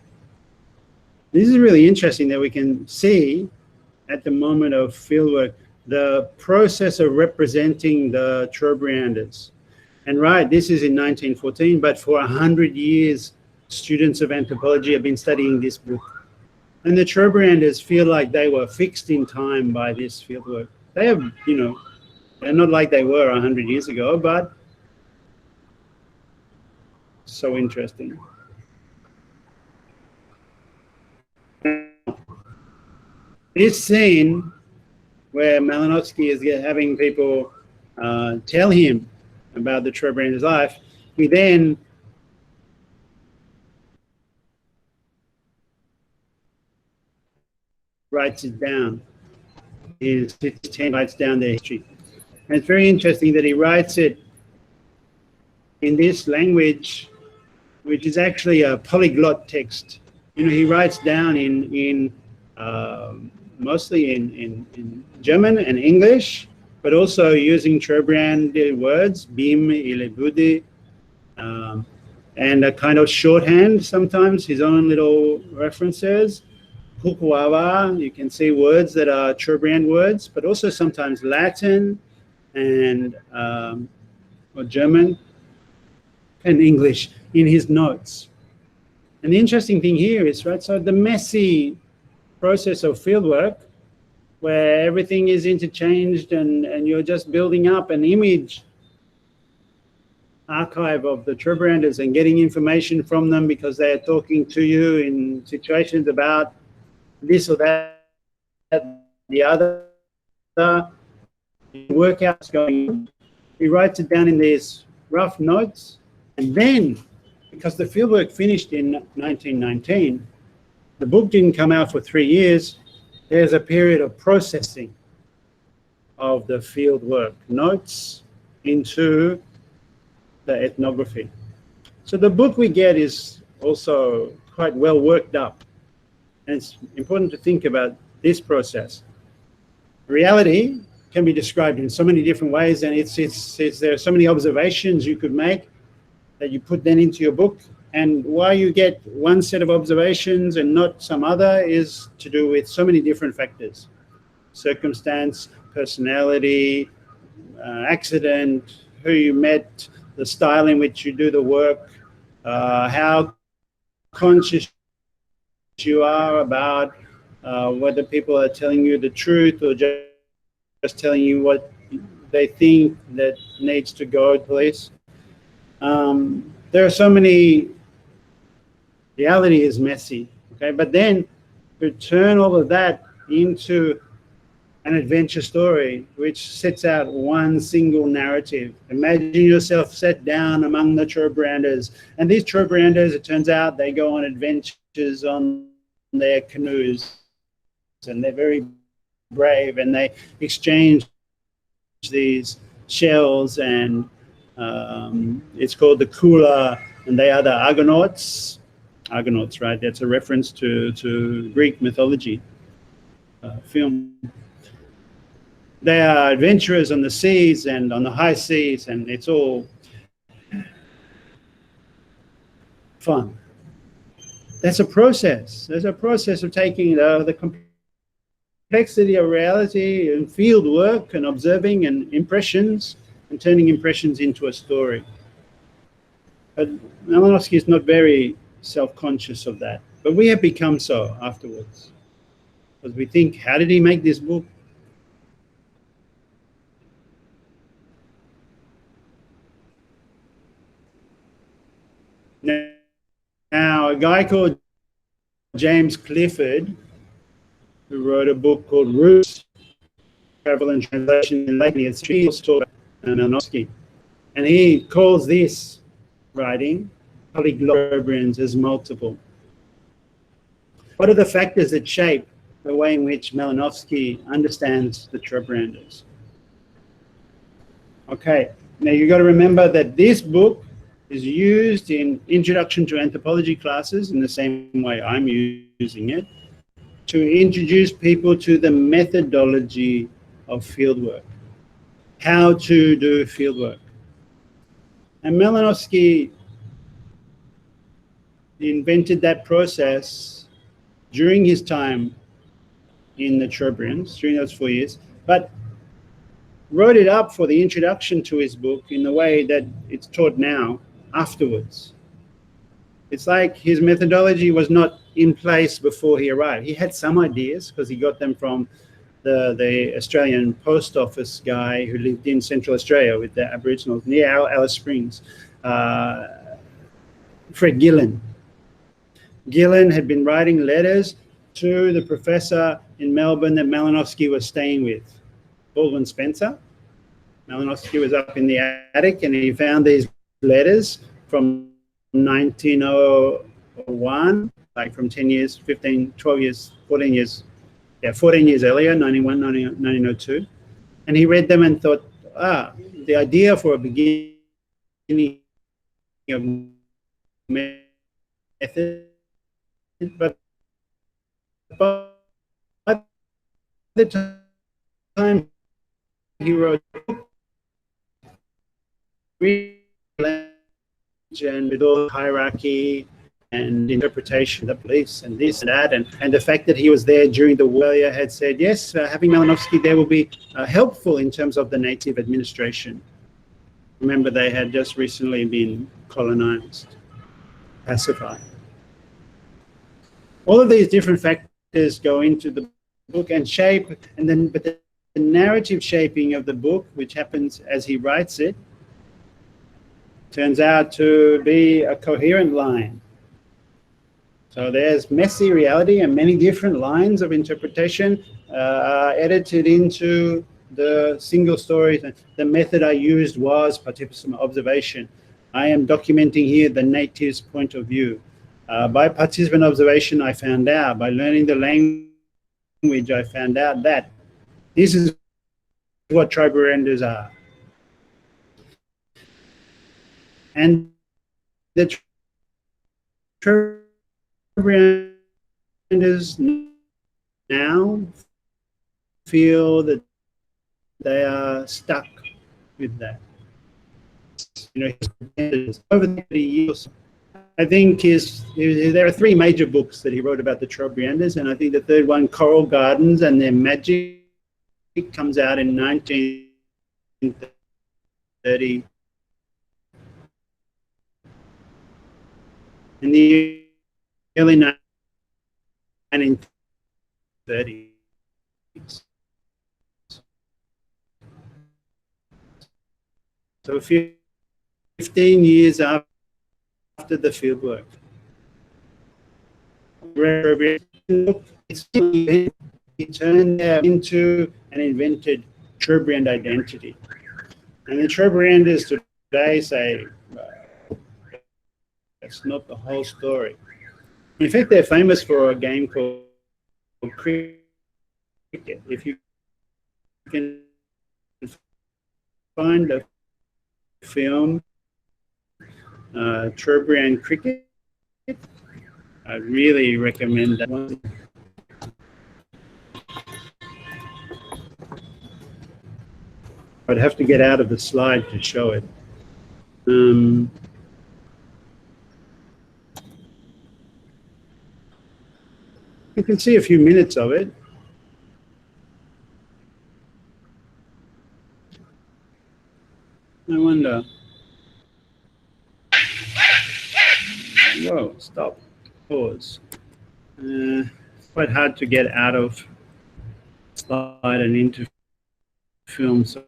This is really interesting that we can see at the moment of fieldwork the process of representing the Cherbranders. And right, this is in 1914, but for 100 years, students of anthropology have been studying this book. And the Cherbranders feel like they were fixed in time by this fieldwork. They have, They're not like they were 100 years ago, but so interesting. This scene where Malinowski is having people tell him about the Trebrander's life, he then writes it down. His 10 writes down their history. And it's very interesting that he writes it in this language, which is actually a polyglot text. You know, he writes down in mostly in German and English, but also using Trebrander words, bim, ilebudi, and a kind of shorthand sometimes, his own little references. Hukuawa, you can see words that are Trebrand words, but also sometimes Latin and or German and English in his notes. And the interesting thing here is, right, so the messy process of fieldwork where everything is interchanged and you're just building up an image archive of the Trebranders and getting information from them because they're talking to you in situations about this or that, the other, workouts going on. He writes it down in these rough notes, and then, because the fieldwork finished in 1919, the book didn't come out for 3 years, there's a period of processing of the fieldwork notes into the ethnography. So the book we get is also quite well worked up. And it's important to think about this process. Reality can be described in so many different ways, and there are so many observations you could make that you put then into your book. And why you get one set of observations and not some other is to do with so many different factors: circumstance, personality, accident, who you met, the style in which you do the work, how conscious you are about whether people are telling you the truth or just telling you what they think that needs to go to police. There are so many. Reality is messy, okay? But then to turn all of that into an adventure story which sets out one single narrative. Imagine yourself set down among the Trebranders, and these Trebranders, it turns out, they go on adventures on their canoes, and they're very brave, and they exchange these shells, and it's called the Kula, and they are the Argonauts. Argonauts, right? That's a reference to Greek mythology film. They are adventurers on the seas and on the high seas, and it's all fun. That's a process. There's a process of taking the complexity of reality and field work and observing and impressions and turning impressions into a story. But Malinowski is not very self-conscious of that, but we have become so afterwards, because we think, how did he make this book? Now, a guy called James Clifford, who wrote a book called Roots, Travel and Translation in Late History, taught Malinowski, and he calls this writing polyglot as multiple. What are the factors that shape the way in which Malinowski understands the Trebranders? Okay, now you've got to remember that this book is used in Introduction to Anthropology classes in the same way I'm using it, to introduce people to the methodology of fieldwork, how to do fieldwork. And Malinowski invented that process during his time in the Trebranders, during those 4 years, but wrote it up for the introduction to his book in the way that it's taught now afterwards. It's like his methodology was not in place before he arrived. He had some ideas because he got them from the Australian post office guy who lived in Central Australia with the Aboriginals near Alice Springs, Fred Gillen. Gillen had been writing letters to the professor in Melbourne that Malinowski was staying with, Baldwin Spencer. Malinowski was up in the attic and he found these letters from 1901, like from 10 years, 15, 12 years, 14 years, 14 years earlier, 1902. And he read them and thought, the idea for a beginning of method, but by the time he wrote and with all the hierarchy and interpretation of the beliefs and this and that, and the fact that he was there during the war had said, yes, having Malinowski there will be helpful in terms of the native administration. Remember, they had just recently been colonized, pacified. All of these different factors go into the book and shape, and then but the narrative shaping of the book, which happens as he writes it, turns out to be a coherent line. So there's messy reality and many different lines of interpretation edited into the single stories. The method I used was participant observation. I am documenting here the native's point of view. By participant observation, I found out, by learning the language, I found out that this is what tribal-renders are. And the tribal-renders now feel that they are stuck with that. You know, over 30 years, I think there are 3 major books that he wrote about the Trobrianders, and I think the third one, Coral Gardens and Their Magic, comes out in 1930. In the early 1930s. So 15 years after the fieldwork. He turned into an invented Trobriand identity. And the Trobrianders today say, that's not the whole story. In fact, they're famous for a game called cricket. If you can find a film, Trobriand cricket, I really recommend that one. I'd have to get out of the slide to show it. You can see a few minutes of it. I wonder. Whoa, stop, pause. It's quite hard to get out of slide and into film so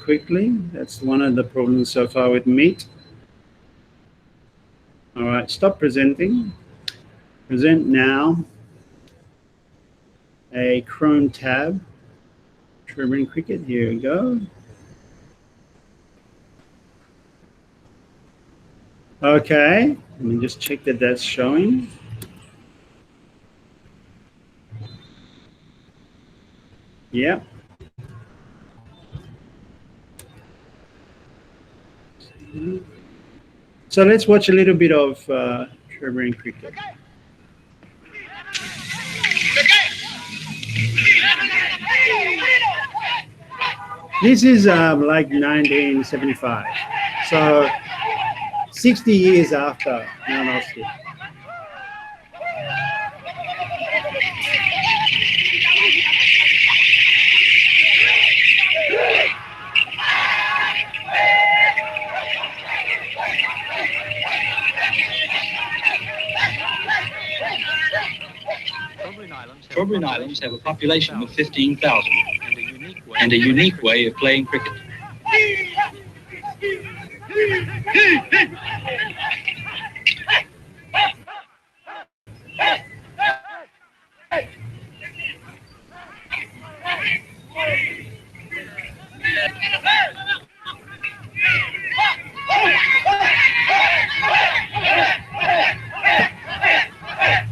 quickly. That's one of the problems so far with Meet. All right, stop presenting. Present now. A Chrome tab. Trobriand cricket, here we go. Okay, let me just check that that's showing. Yeah. So let's watch a little bit of Trobriand cricket. This is like 1975. So 60 years after Malinowski. Trobriand Islands have a population of 15,000 and a unique way of playing cricket.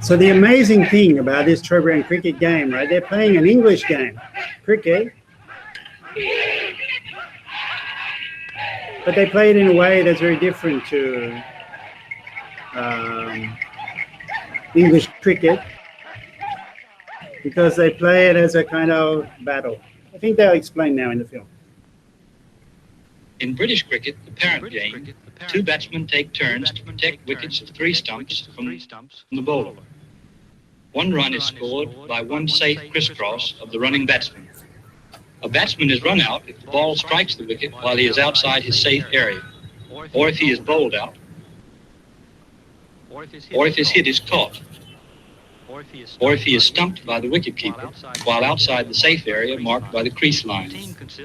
So the amazing thing about this Trobriand cricket game, right? They're playing an English game, cricket, but they play it in a way that's very different to English cricket, because they play it as a kind of battle. I think they'll explain now in the film. In British cricket, the parent game, two batsmen take turns to protect wickets of 3 stumps from the bowler. 1 run is scored by 1 safe crisscross of the running batsman. A batsman is run out if the ball strikes the wicket while he is outside his safe area, or if he is bowled out, or if his hit is caught, or if he is stumped by the wicketkeeper while outside the safe area marked by the crease line.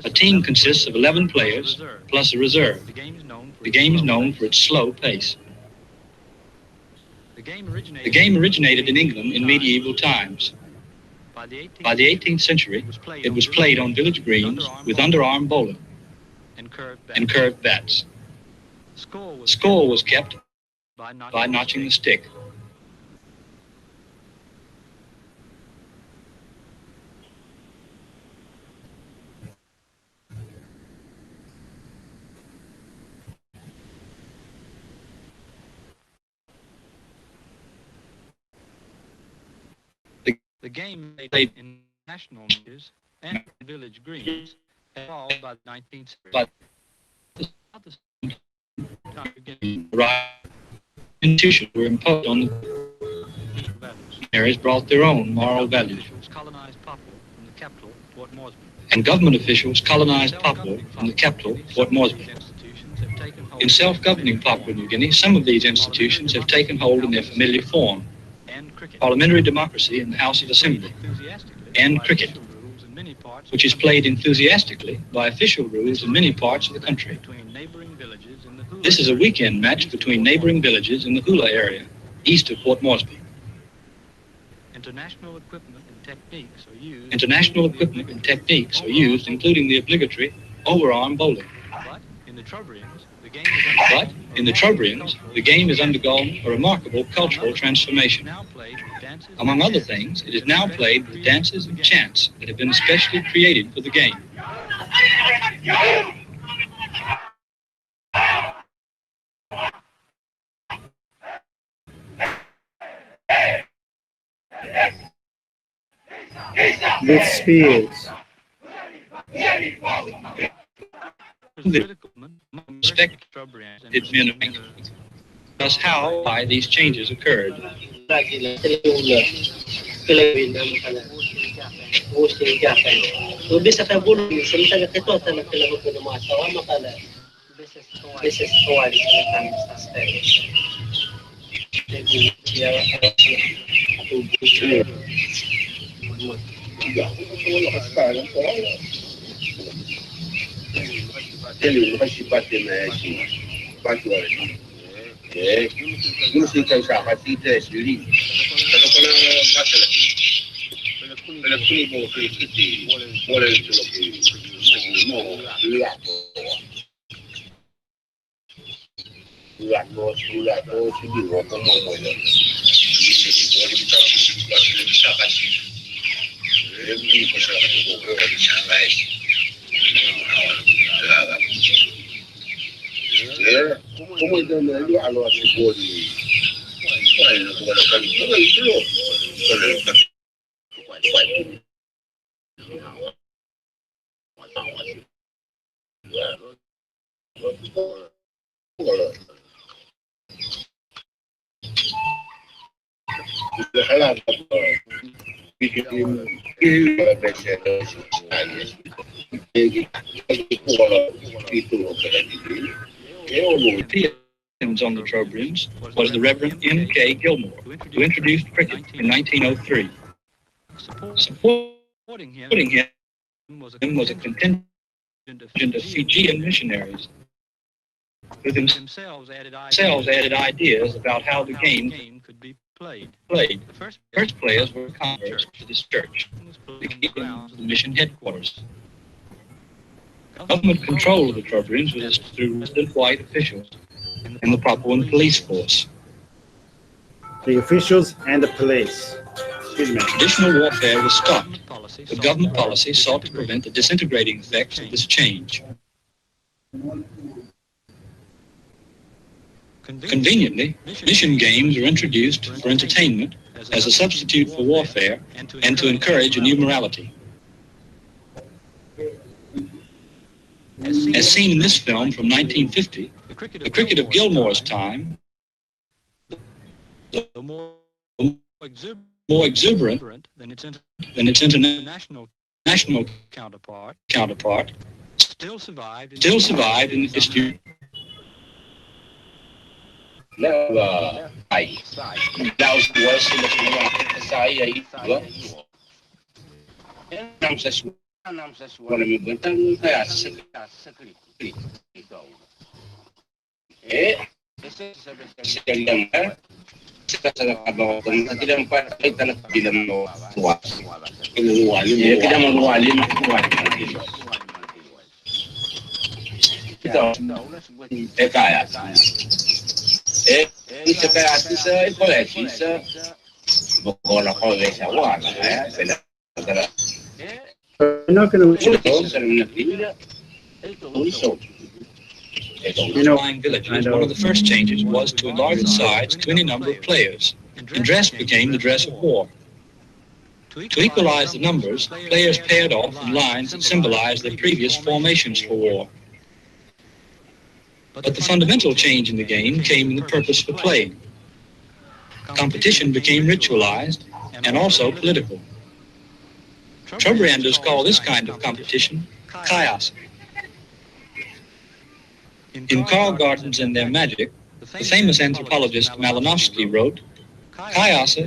A team consists of 11 players plus a reserve. The game is known for its slow pace. The game originated in England in medieval times. By the 18th century, it was played on village greens with underarm bowling and curved bats. The score was kept by notching the stick. The game played in national matches and village greens evolved by the 19th century. Institutions were imposed on the areas brought their own moral values. And government officials colonized Papua from the capital, Port Moresby. In self-governing Papua New Guinea, some of these institutions have taken hold in their familiar form: parliamentary democracy in the House of Assembly, and cricket, which is played enthusiastically by official rules in many parts of the country. This is a weekend match between neighboring villages in the Hula area, east of Port Moresby. International equipment and techniques are used, including the obligatory overarm bowling. But in the Trobrians, the game has undergone a remarkable cultural transformation. Among other things, it is now played with dances and chants that have been especially created for the game. With spears. It's been thus how why these changes occurred. On the Trobrians was the Reverend M.K. Gilmore, who introduced cricket in 1903. Supporting him was a contingent of Fijian missionaries who themselves added ideas about how the game could be played. The first players were converts to this church, the mission headquarters. Government control of the Trobrians was through resident white officials and the Papuan police force. The officials and the police. Excuse me. Traditional warfare was stopped, but government policy sought to prevent the disintegrating effects of this change. Conveniently, mission games were introduced for entertainment as a substitute for warfare and to encourage a new morality. As seen in this film from 1950, the cricket of Gilmore's time, more exuberant than its international counterpart, still survived in the history. We're not going to Flying villages, one of the first changes was to enlarge the sides to any number of players, and dress became the dress of war. To equalize the numbers, players paired off in lines that symbolized their previous formations for war. But the fundamental change in the game came in the purpose for playing. Competition became ritualized and also political. Trobrianders call this kind of competition chaos. In Carl Gardens and Their Magic, the famous anthropologist Malinowski wrote, "Chaos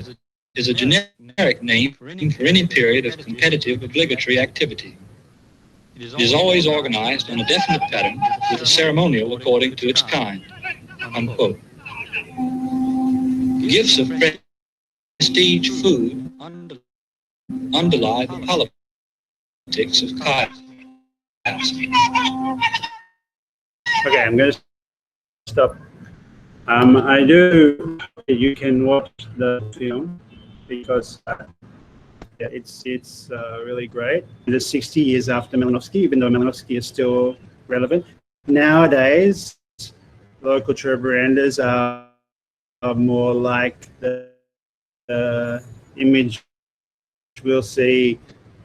is a generic name for any period of competitive obligatory activity. It is always organized on a definite pattern with a ceremonial according to its kind." Unquote. Gifts of prestige food underlie the politics of chaos. Okay, I'm going to stop. You can watch the film because it's really great. It is 60 years after Malinowski, even though Malinowski is still relevant. Nowadays, local Trobrianders are more like the image we'll see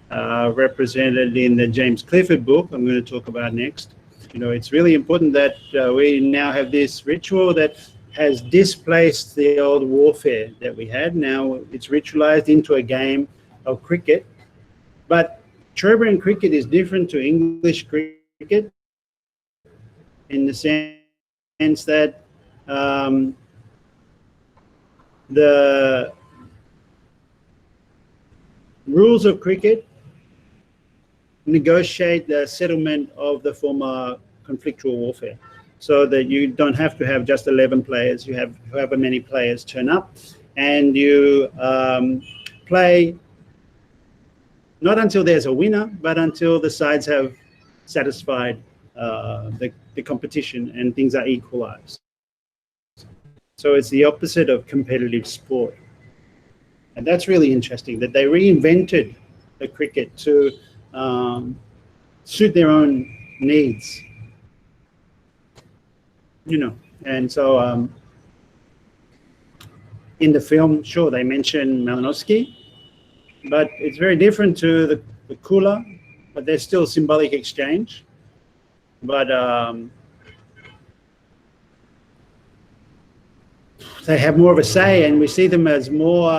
represented in the James Clifford book I'm going to talk about next. It's really important that we now have this ritual that has displaced the old warfare that we had. Now it's ritualized into a game of cricket. But Trobriand cricket is different to English cricket in the sense that the rules of cricket negotiate the settlement of the former conflictual warfare, so that you don't have to have just 11 players. You have however many players turn up, and you play not until there's a winner, but until the sides have satisfied the competition and things are equalized. So it's the opposite of competitive sport. And that's really interesting, that they reinvented the cricket to suit their own needs, and so in the film, sure, they mention Malinowski, but it's very different to the Kula, but there's still symbolic exchange, but they have more of a say, and we see them as more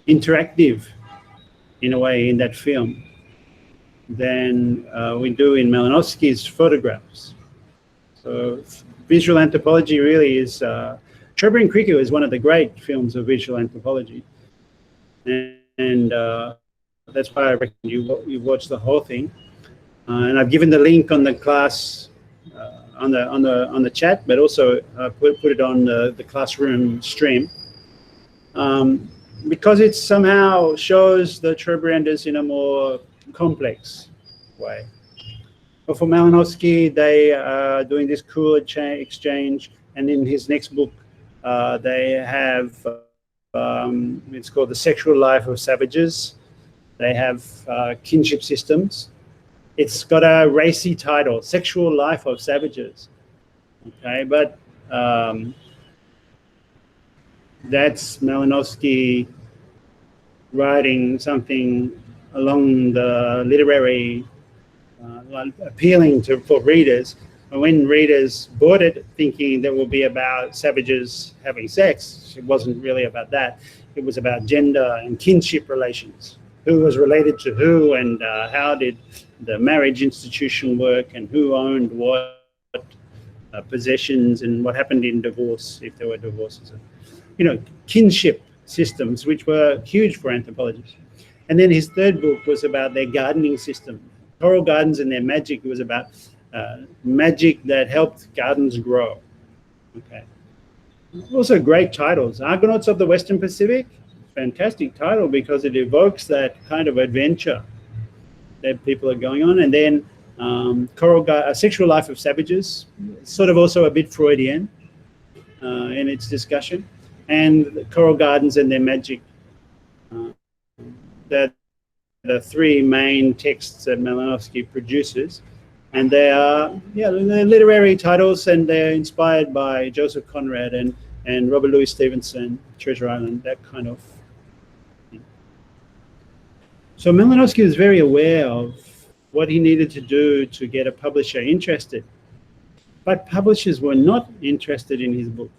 interactive in a way in that film than we do in Malinowski's photographs. So visual anthropology really is, Trobriand cricket is one of the great films of visual anthropology. and that's why I recommend you watch the whole thing. And I've given the link on the class on the chat, but also put it on the classroom stream, because it somehow shows the Trobrianders in a more complex way. But for Malinowski, they are doing this cool exchange, and in his next book, they have it's called The Sexual Life of Savages. They have kinship systems. It's got a racy title, Sexual Life of Savages. Okay, but that's Malinowski writing something along the literary, appealing for readers. And when readers bought it thinking that will be about savages having sex, it wasn't really about that. It was about gender and kinship relations. Who was related to who, and how did the marriage institution work, and who owned what possessions, and what happened in divorce, if there were divorces. You know, kinship systems, which were huge for anthropologists. And then his third book was about their gardening system, coral gardens and their magic. It was about magic that helped gardens grow. Okay. Also great titles. Argonauts of the Western Pacific, fantastic title because it evokes that kind of adventure that people are going on. And then Sexual Life of Savages, sort of also a bit Freudian in its discussion. And Coral Gardens and Their Magic. That the three main texts that Malinowski produces. And they are, they're literary titles, and they're inspired by Joseph Conrad and Robert Louis Stevenson, Treasure Island, that kind of thing. So Malinowski was very aware of what he needed to do to get a publisher interested. But publishers were not interested in his book.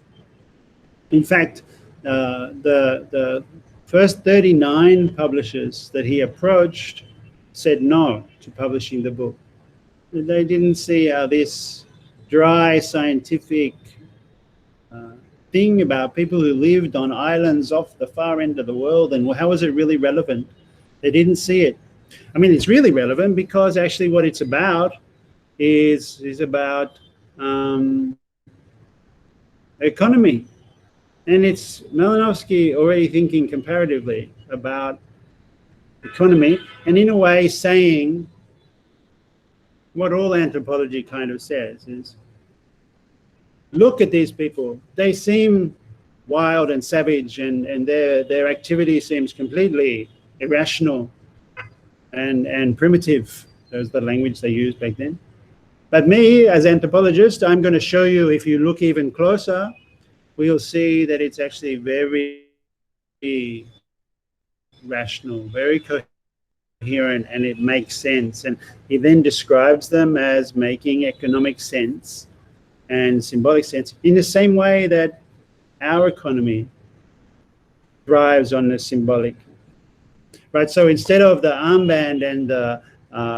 In fact, the first 39 publishers that he approached said no to publishing the book. They didn't see how this dry scientific thing about people who lived on islands off the far end of the world, and how is it really relevant? They didn't see it. I mean, it's really relevant because actually what it's about is about economy. And it's Malinowski already thinking comparatively about economy, and in a way saying what all anthropology kind of says is, look at these people. They seem wild and savage, and their activity seems completely irrational and primitive. That was the language they used back then. But me, as anthropologist, I'm going to show you, if you look even closer, we'll see that it's actually very rational, very coherent, and it makes sense. And he then describes them as making economic sense and symbolic sense in the same way that our economy thrives on the symbolic. Right, so instead of the armband and the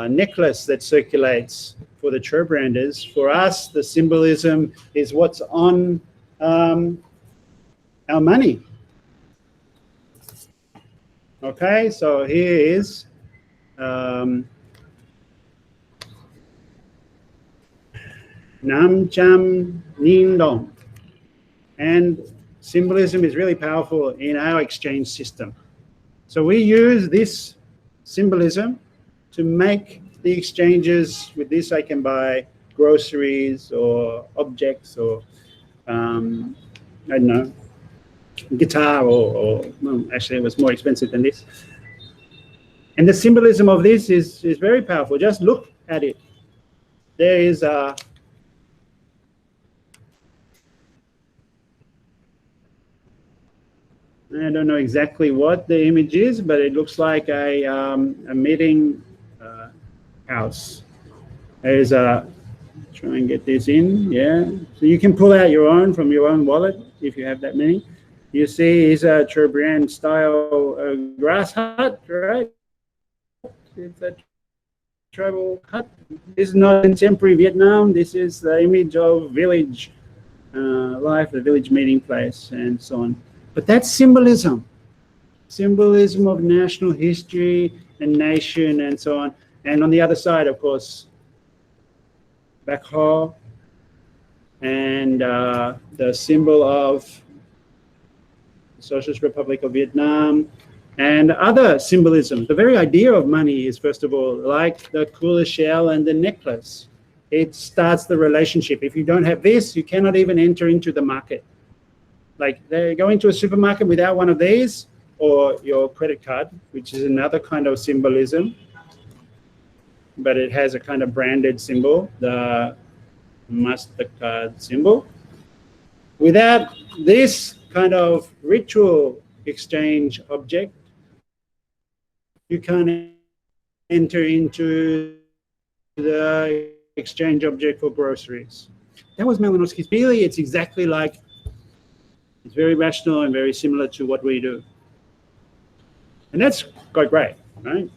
necklace that circulates for the Trobrianders, for us, the symbolism is what's on our money. Okay, so here is Nam Cham Nin Dong. And symbolism is really powerful in our exchange system. So we use this symbolism to make the exchanges. With this, I can buy groceries or objects, or I don't know, guitar, or well, actually it was more expensive than this. And the symbolism of this is very powerful. Just look at it. There is a I don't know exactly what the image is, but it looks like a meeting house. There's a, try and get this in, yeah. So you can pull out your own from your own wallet if you have that many. You see, it's a Trobriand style grass hut, right? It's a tribal hut. This is not contemporary Vietnam. This is the image of village life, the village meeting place, and so on. But that's symbolism. symbolism of national history and nation and so on. And on the other side, of course, Bakho and the symbol of the Socialist Republic of Vietnam and other symbolism. The very idea of money is, first of all, like the cooler shell and the necklace. It starts the relationship. If you don't have this, you cannot even enter into the market. Like they go into a supermarket without one of these, or your credit card, which is another kind of symbolism, but it has a kind of branded symbol, the MasterCard symbol. Without this kind of ritual exchange object, you can't enter into the exchange object for groceries. That was Malinowski's theory. It's exactly like, it's very rational and very similar to what we do. And that's quite great, right?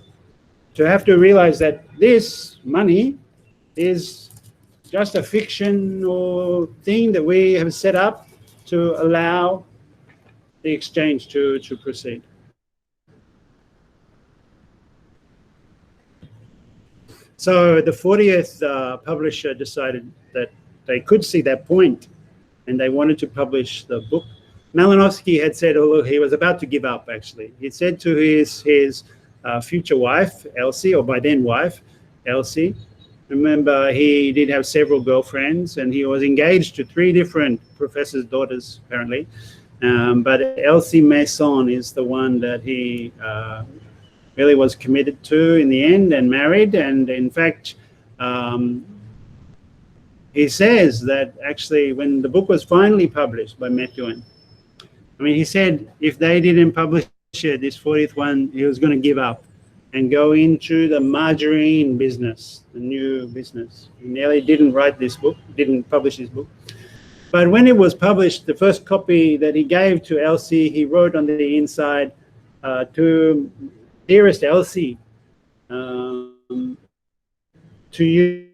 To have to realize that this money is just a fiction or thing that we have set up to allow the exchange to proceed. So the 40th publisher decided that they could see that point and they wanted to publish the book. Malinowski had said, although he was about to give up, actually, he said to his future wife, Elsie, or by then wife, Elsie, remember he did have several girlfriends and he was engaged to 3 different professors' daughters, apparently. But Elsie Mason is the one that he really was committed to in the end and married. And in fact, he says that actually when the book was finally published by Methuen, I mean, he said if they didn't publish it, this 40th one, he was going to give up and go into the margarine business, the new business. He nearly didn't write this book, didn't publish this book. But when it was published, the first copy that he gave to Elsie, he wrote on the inside, to dearest Elsie, to you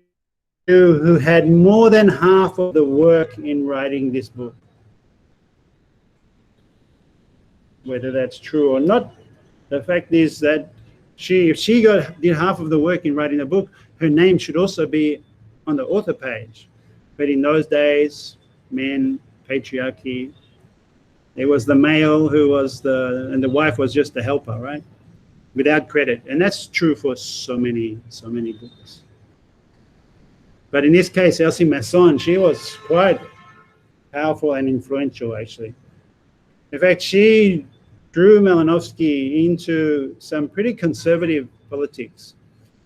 who had more than half of the work in writing this book. Whether that's true or not, the fact is that if she did half of the work in writing the book, her name should also be on the author page. But in those days, men, patriarchy, it was the male who was and the wife was just the helper, right? Without credit. And that's true for so many books. But in this case, Elsie Masson, she was quite powerful and influential, actually. In fact, she drew Malinowski into some pretty conservative politics.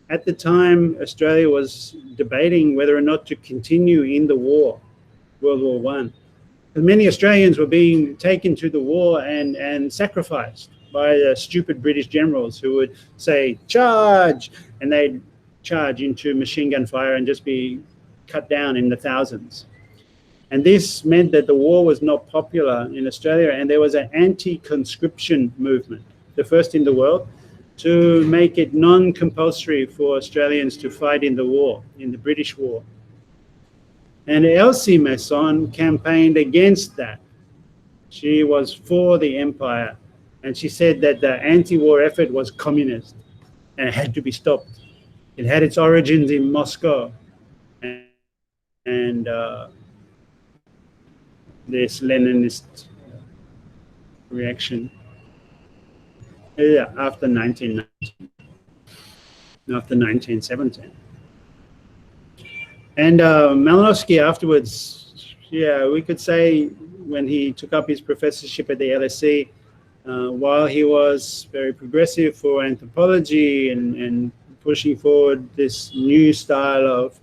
At the time, Australia was debating whether or not to continue in the war, World War I. And many Australians were being taken to the war and sacrificed by the stupid British generals who would say, charge, and they'd charge into machine gun fire and just be cut down in the thousands. And this meant that the war was not popular in Australia, and there was an anti-conscription movement, the first in the world, to make it non-compulsory for Australians to fight in the war, in the British war. And Elsie Masson campaigned against that. She was for the empire, and she said that the anti-war effort was communist and it had to be stopped. It had its origins in Moscow, and this Leninist reaction after 1917. And Malinowski afterwards, we could say when he took up his professorship at the LSE, while he was very progressive for anthropology and pushing forward this new style of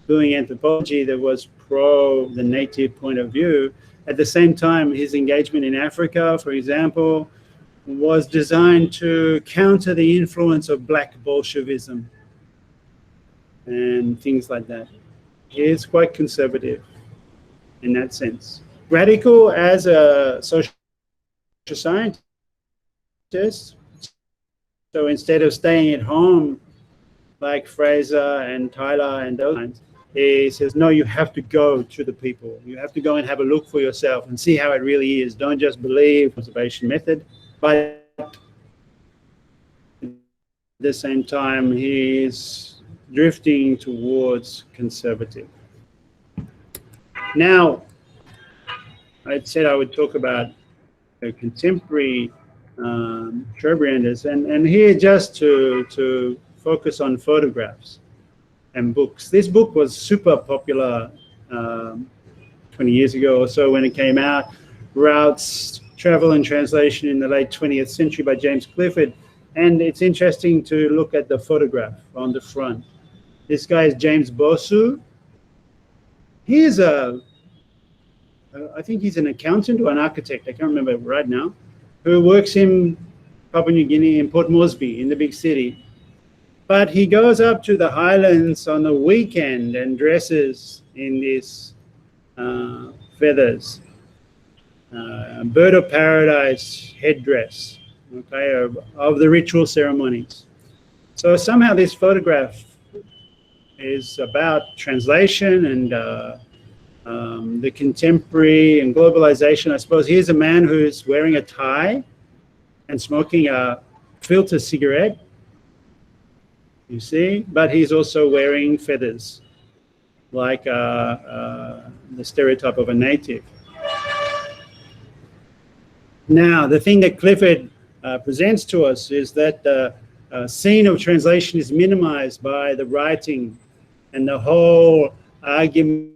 doing anthropology that was pro the native point of view, at the same time his engagement in Africa, for example, was designed to counter the influence of black Bolshevism and things like that. He is quite conservative in that sense. Radical as a social scientist. So instead of staying at home like Fraser and Tyler and those kinds, he says, no, you have to go to the people. You have to go and have a look for yourself and see how it really is. Don't just believe observation method, but the same time, he's drifting towards conservative. Now, I said I would talk about the contemporary Trobrianders, and here just to focus on photographs and books. This book was super popular 20 years ago or so when it came out. Routes, Travel and Translation in the late 20th century by James Clifford. And it's interesting to look at the photograph on the front. This guy is James Bosu. He is I think he's an accountant or an architect, I can't remember right now, who works in Papua New Guinea, in Port Moresby, in the big city. But he goes up to the highlands on the weekend and dresses in this feathers, bird of paradise headdress, okay, of the ritual ceremonies. So somehow this photograph is about translation and the contemporary and globalization. I suppose here's a man who's wearing a tie and smoking a filter cigarette, you see, but he's also wearing feathers, like the stereotype of a native. Now, the thing that Clifford presents to us is that the scene of translation is minimized by the writing and the whole argument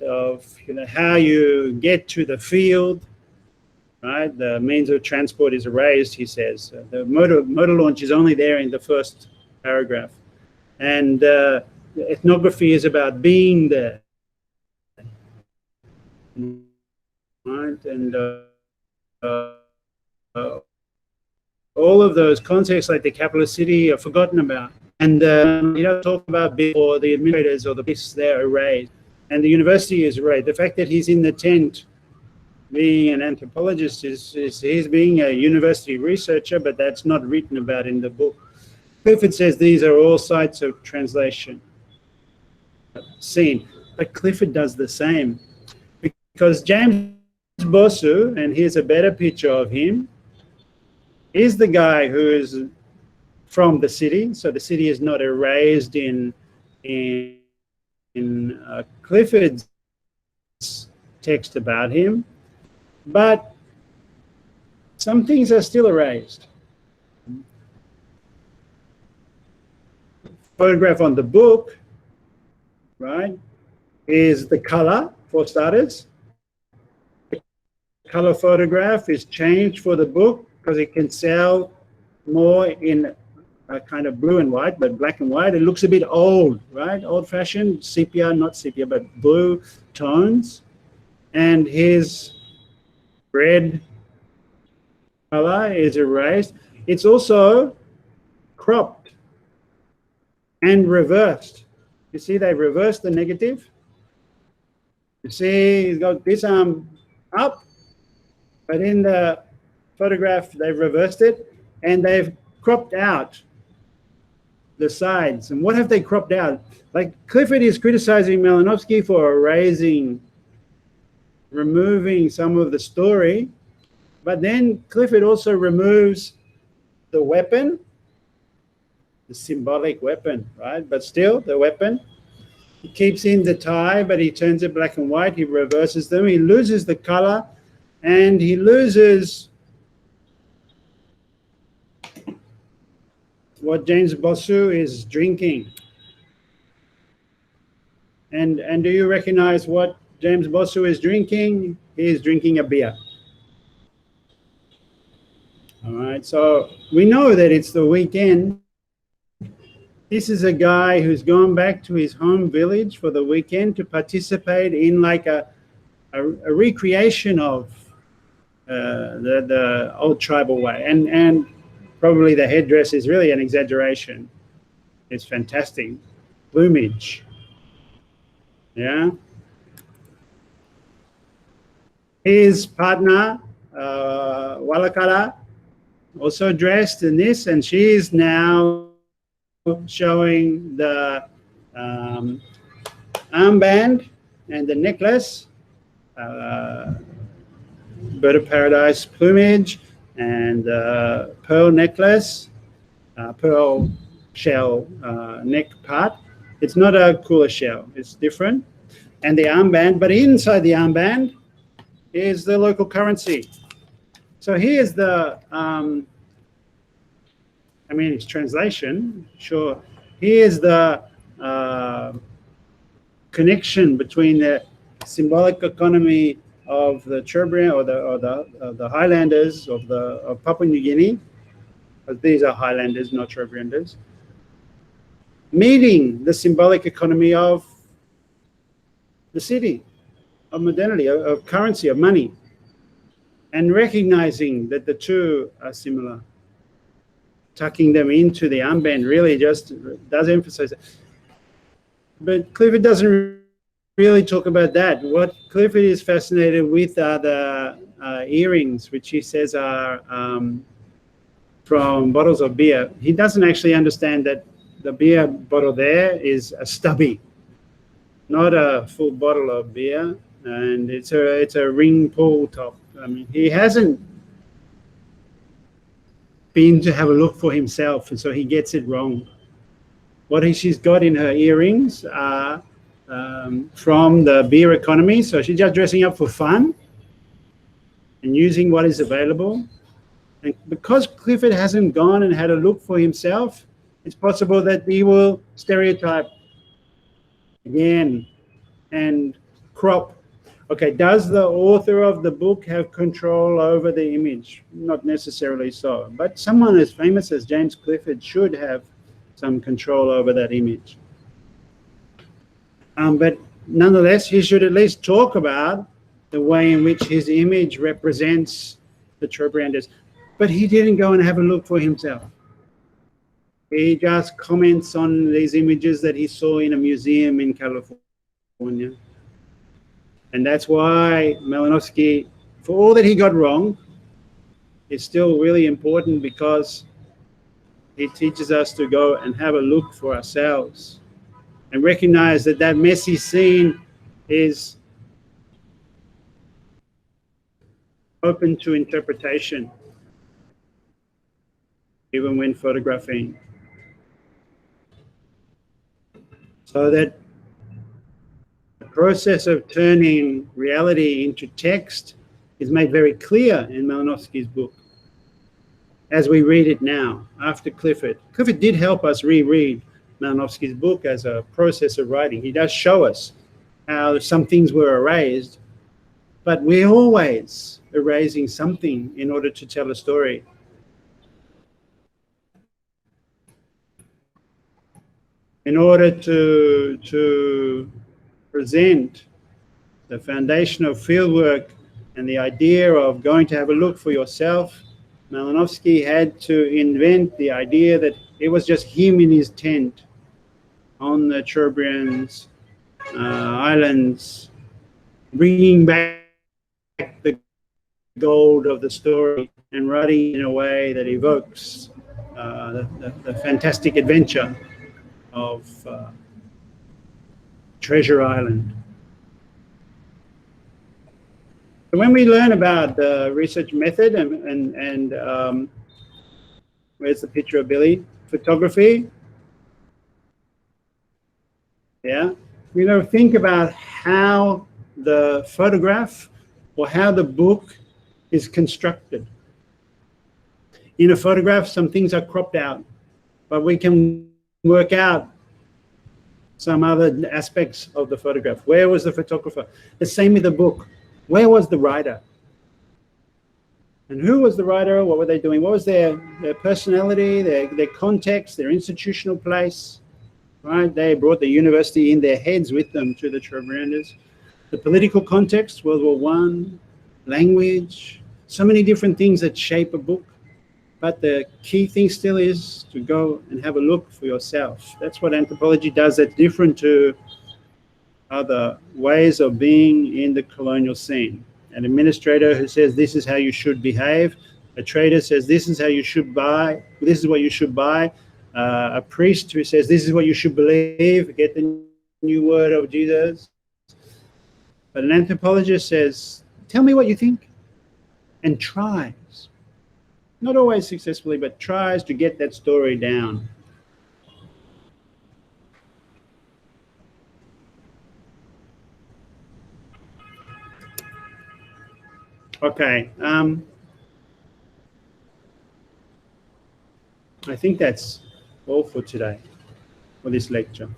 of how you get to the field, right? The means of transport is erased, he says. The motor launch is only there in the first paragraph. And the ethnography is about being there, right? And all of those contexts, like the capital city, are forgotten about. And you don't talk about or the administrators or the police, they're erased. And the university is erased. The fact that he's in the tent being an anthropologist is he's being a university researcher, but that's not written about in the book. Clifford says these are all sites of translation seen, but Clifford does the same, because James Bosu, and here's a better picture of him, is the guy who is from the city. So the city is not erased in Clifford's text about him, but some things are still erased. Photograph on the book, right, is the color, for starters. The color photograph is changed for the book because it can sell more in a kind of blue and white, but black and white. It looks a bit old, right? Old-fashioned, sepia, not sepia, but blue tones. And his red color is erased. It's also cropped and reversed. You see, they reversed the negative. You see, he's got this arm up, but in the photograph, they've reversed it, and they've cropped out the sides. And what have they cropped out? Like, Clifford is criticizing Malinowski for removing some of the story, but then Clifford also removes the weapon, the symbolic weapon, right? But still, the weapon. He keeps in the tie, but he turns it black and white. He reverses them. He loses the color, and he loses what James Bosu is drinking. And do you recognize what James Bosu is drinking? He is drinking a beer. All right, so we know that it's the weekend. This is a guy who's gone back to his home village for the weekend to participate in like a recreation of the old tribal way. And probably the headdress is really an exaggeration. It's fantastic. Plumage. Yeah. His partner, Walakala, also dressed in this, and she is now showing the armband and the necklace, bird of paradise plumage, and pearl necklace, pearl shell neck part. It's not a cooler shell. It's different. And the armband, but inside the armband is the local currency. So here's the, it's translation, sure. Here's the connection between the symbolic economy of the Cherbrian or the Highlanders of Papua New Guinea. These are Highlanders, not Cherbrianders. Meeting the symbolic economy of the city, of modernity, of currency, of money, and recognizing that the two are similar. Tucking them into the armband really just does emphasize it. But Clifford doesn't really talk about that. What Clifford is fascinated with are the earrings, which he says are from bottles of beer. He doesn't actually understand that the beer bottle there is a stubby, not a full bottle of beer, and it's a ring pull top. I mean, he hasn't been to have a look for himself, and so he gets it wrong. What she's got in her earrings are from the beer economy, so she's just dressing up for fun and using what is available. And because Clifford hasn't gone and had a look for himself, it's possible that he will stereotype again and crop. Okay, does the author of the book have control over the image? Not necessarily so, but someone as famous as James Clifford should have some control over that image. But nonetheless, he should at least talk about the way in which his image represents the Cherbrianders. But he didn't go and have a look for himself. He just comments on these images that he saw in a museum in California. And that's why Malinowski, for all that he got wrong, is still really important, because it teaches us to go and have a look for ourselves and recognize that that messy scene is open to interpretation, even when photographing. So that the process of turning reality into text is made very clear in Malinowski's book as we read it now, after Clifford. Clifford did help us reread Malinowski's book as a process of writing. He does show us how some things were erased, but we're always erasing something in order to tell a story. In order to present the foundation of fieldwork and the idea of going to have a look for yourself, Malinowski had to invent the idea that it was just him in his tent on the Cherbrians islands, bringing back the gold of the story and writing in a way that evokes the fantastic adventure of Treasure Island. So when we learn about the research method and where's the picture of Billy? Photography. Yeah, we know, think about how the photograph or how the book is constructed. In a photograph, some things are cropped out, but we can work out some other aspects of the photograph. Where was the photographer? The same with the book. Where was the writer? And who was the writer? What were they doing? What was their personality, their context, their institutional place? Right? They brought the university in their heads with them to the Cherbrianders. The political context, World War I, language, so many different things that shape a book. But the key thing still is to go and have a look for yourself. That's what anthropology does. That's different to other ways of being in the colonial scene. An administrator who says this is how you should behave. A trader says this is how you should buy. This is what you should buy. A priest who says this is what you should believe. Get the new word of Jesus. But an anthropologist says, tell me what you think, and tries. not always successfully, but tries to get that story down. Okay. I think that's all for today, for this lecture.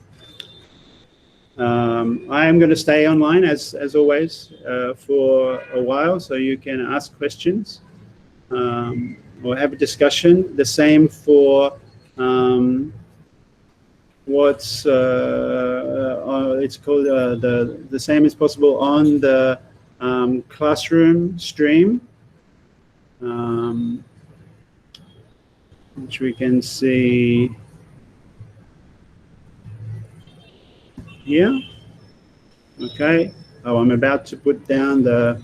I am going to stay online as always for a while, so you can ask questions or have a discussion. The same for what's it's called the same is possible on the classroom stream, which we can see here. Okay. Oh, I'm about to put down the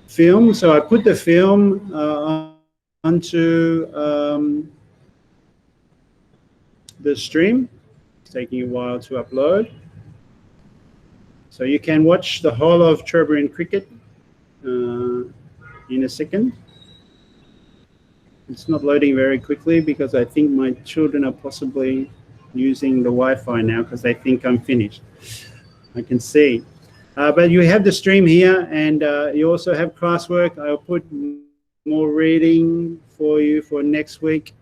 film. So I put the film onto the stream. It's taking a while to upload. So you can watch the whole of Trevor cricket in a second. It's not loading very quickly because I think my children are possibly using the Wi-Fi now because they think I'm finished. I can see. But you have the stream here, and you also have classwork. I'll put more reading for you for next week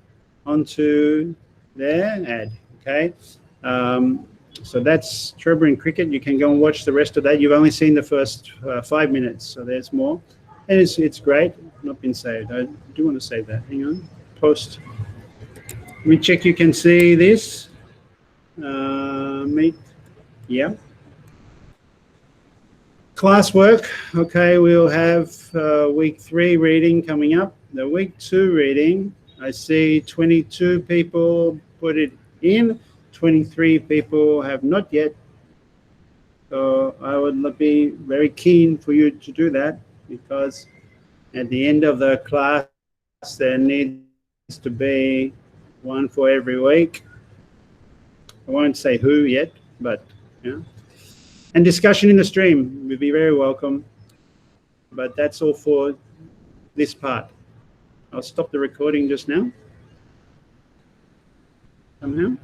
onto there. Add, okay? So that's Trevor and cricket. You can go and watch the rest of that. You've only seen the first 5 minutes, so there's more. And it's great. Not been saved. I do want to save that. Hang on. Post. Let me check you can see this. Meet. Yeah. Classwork. Okay, we'll have week 3 reading coming up. The week 2 reading, I see 22 people put it in. 23 people have not yet. So I would be very keen for you to do that, because at the end of the class, there needs to be one for every week. I won't say who yet, but yeah. And discussion in the stream would be very welcome. But that's all for this part. I'll stop the recording just now. Somehow.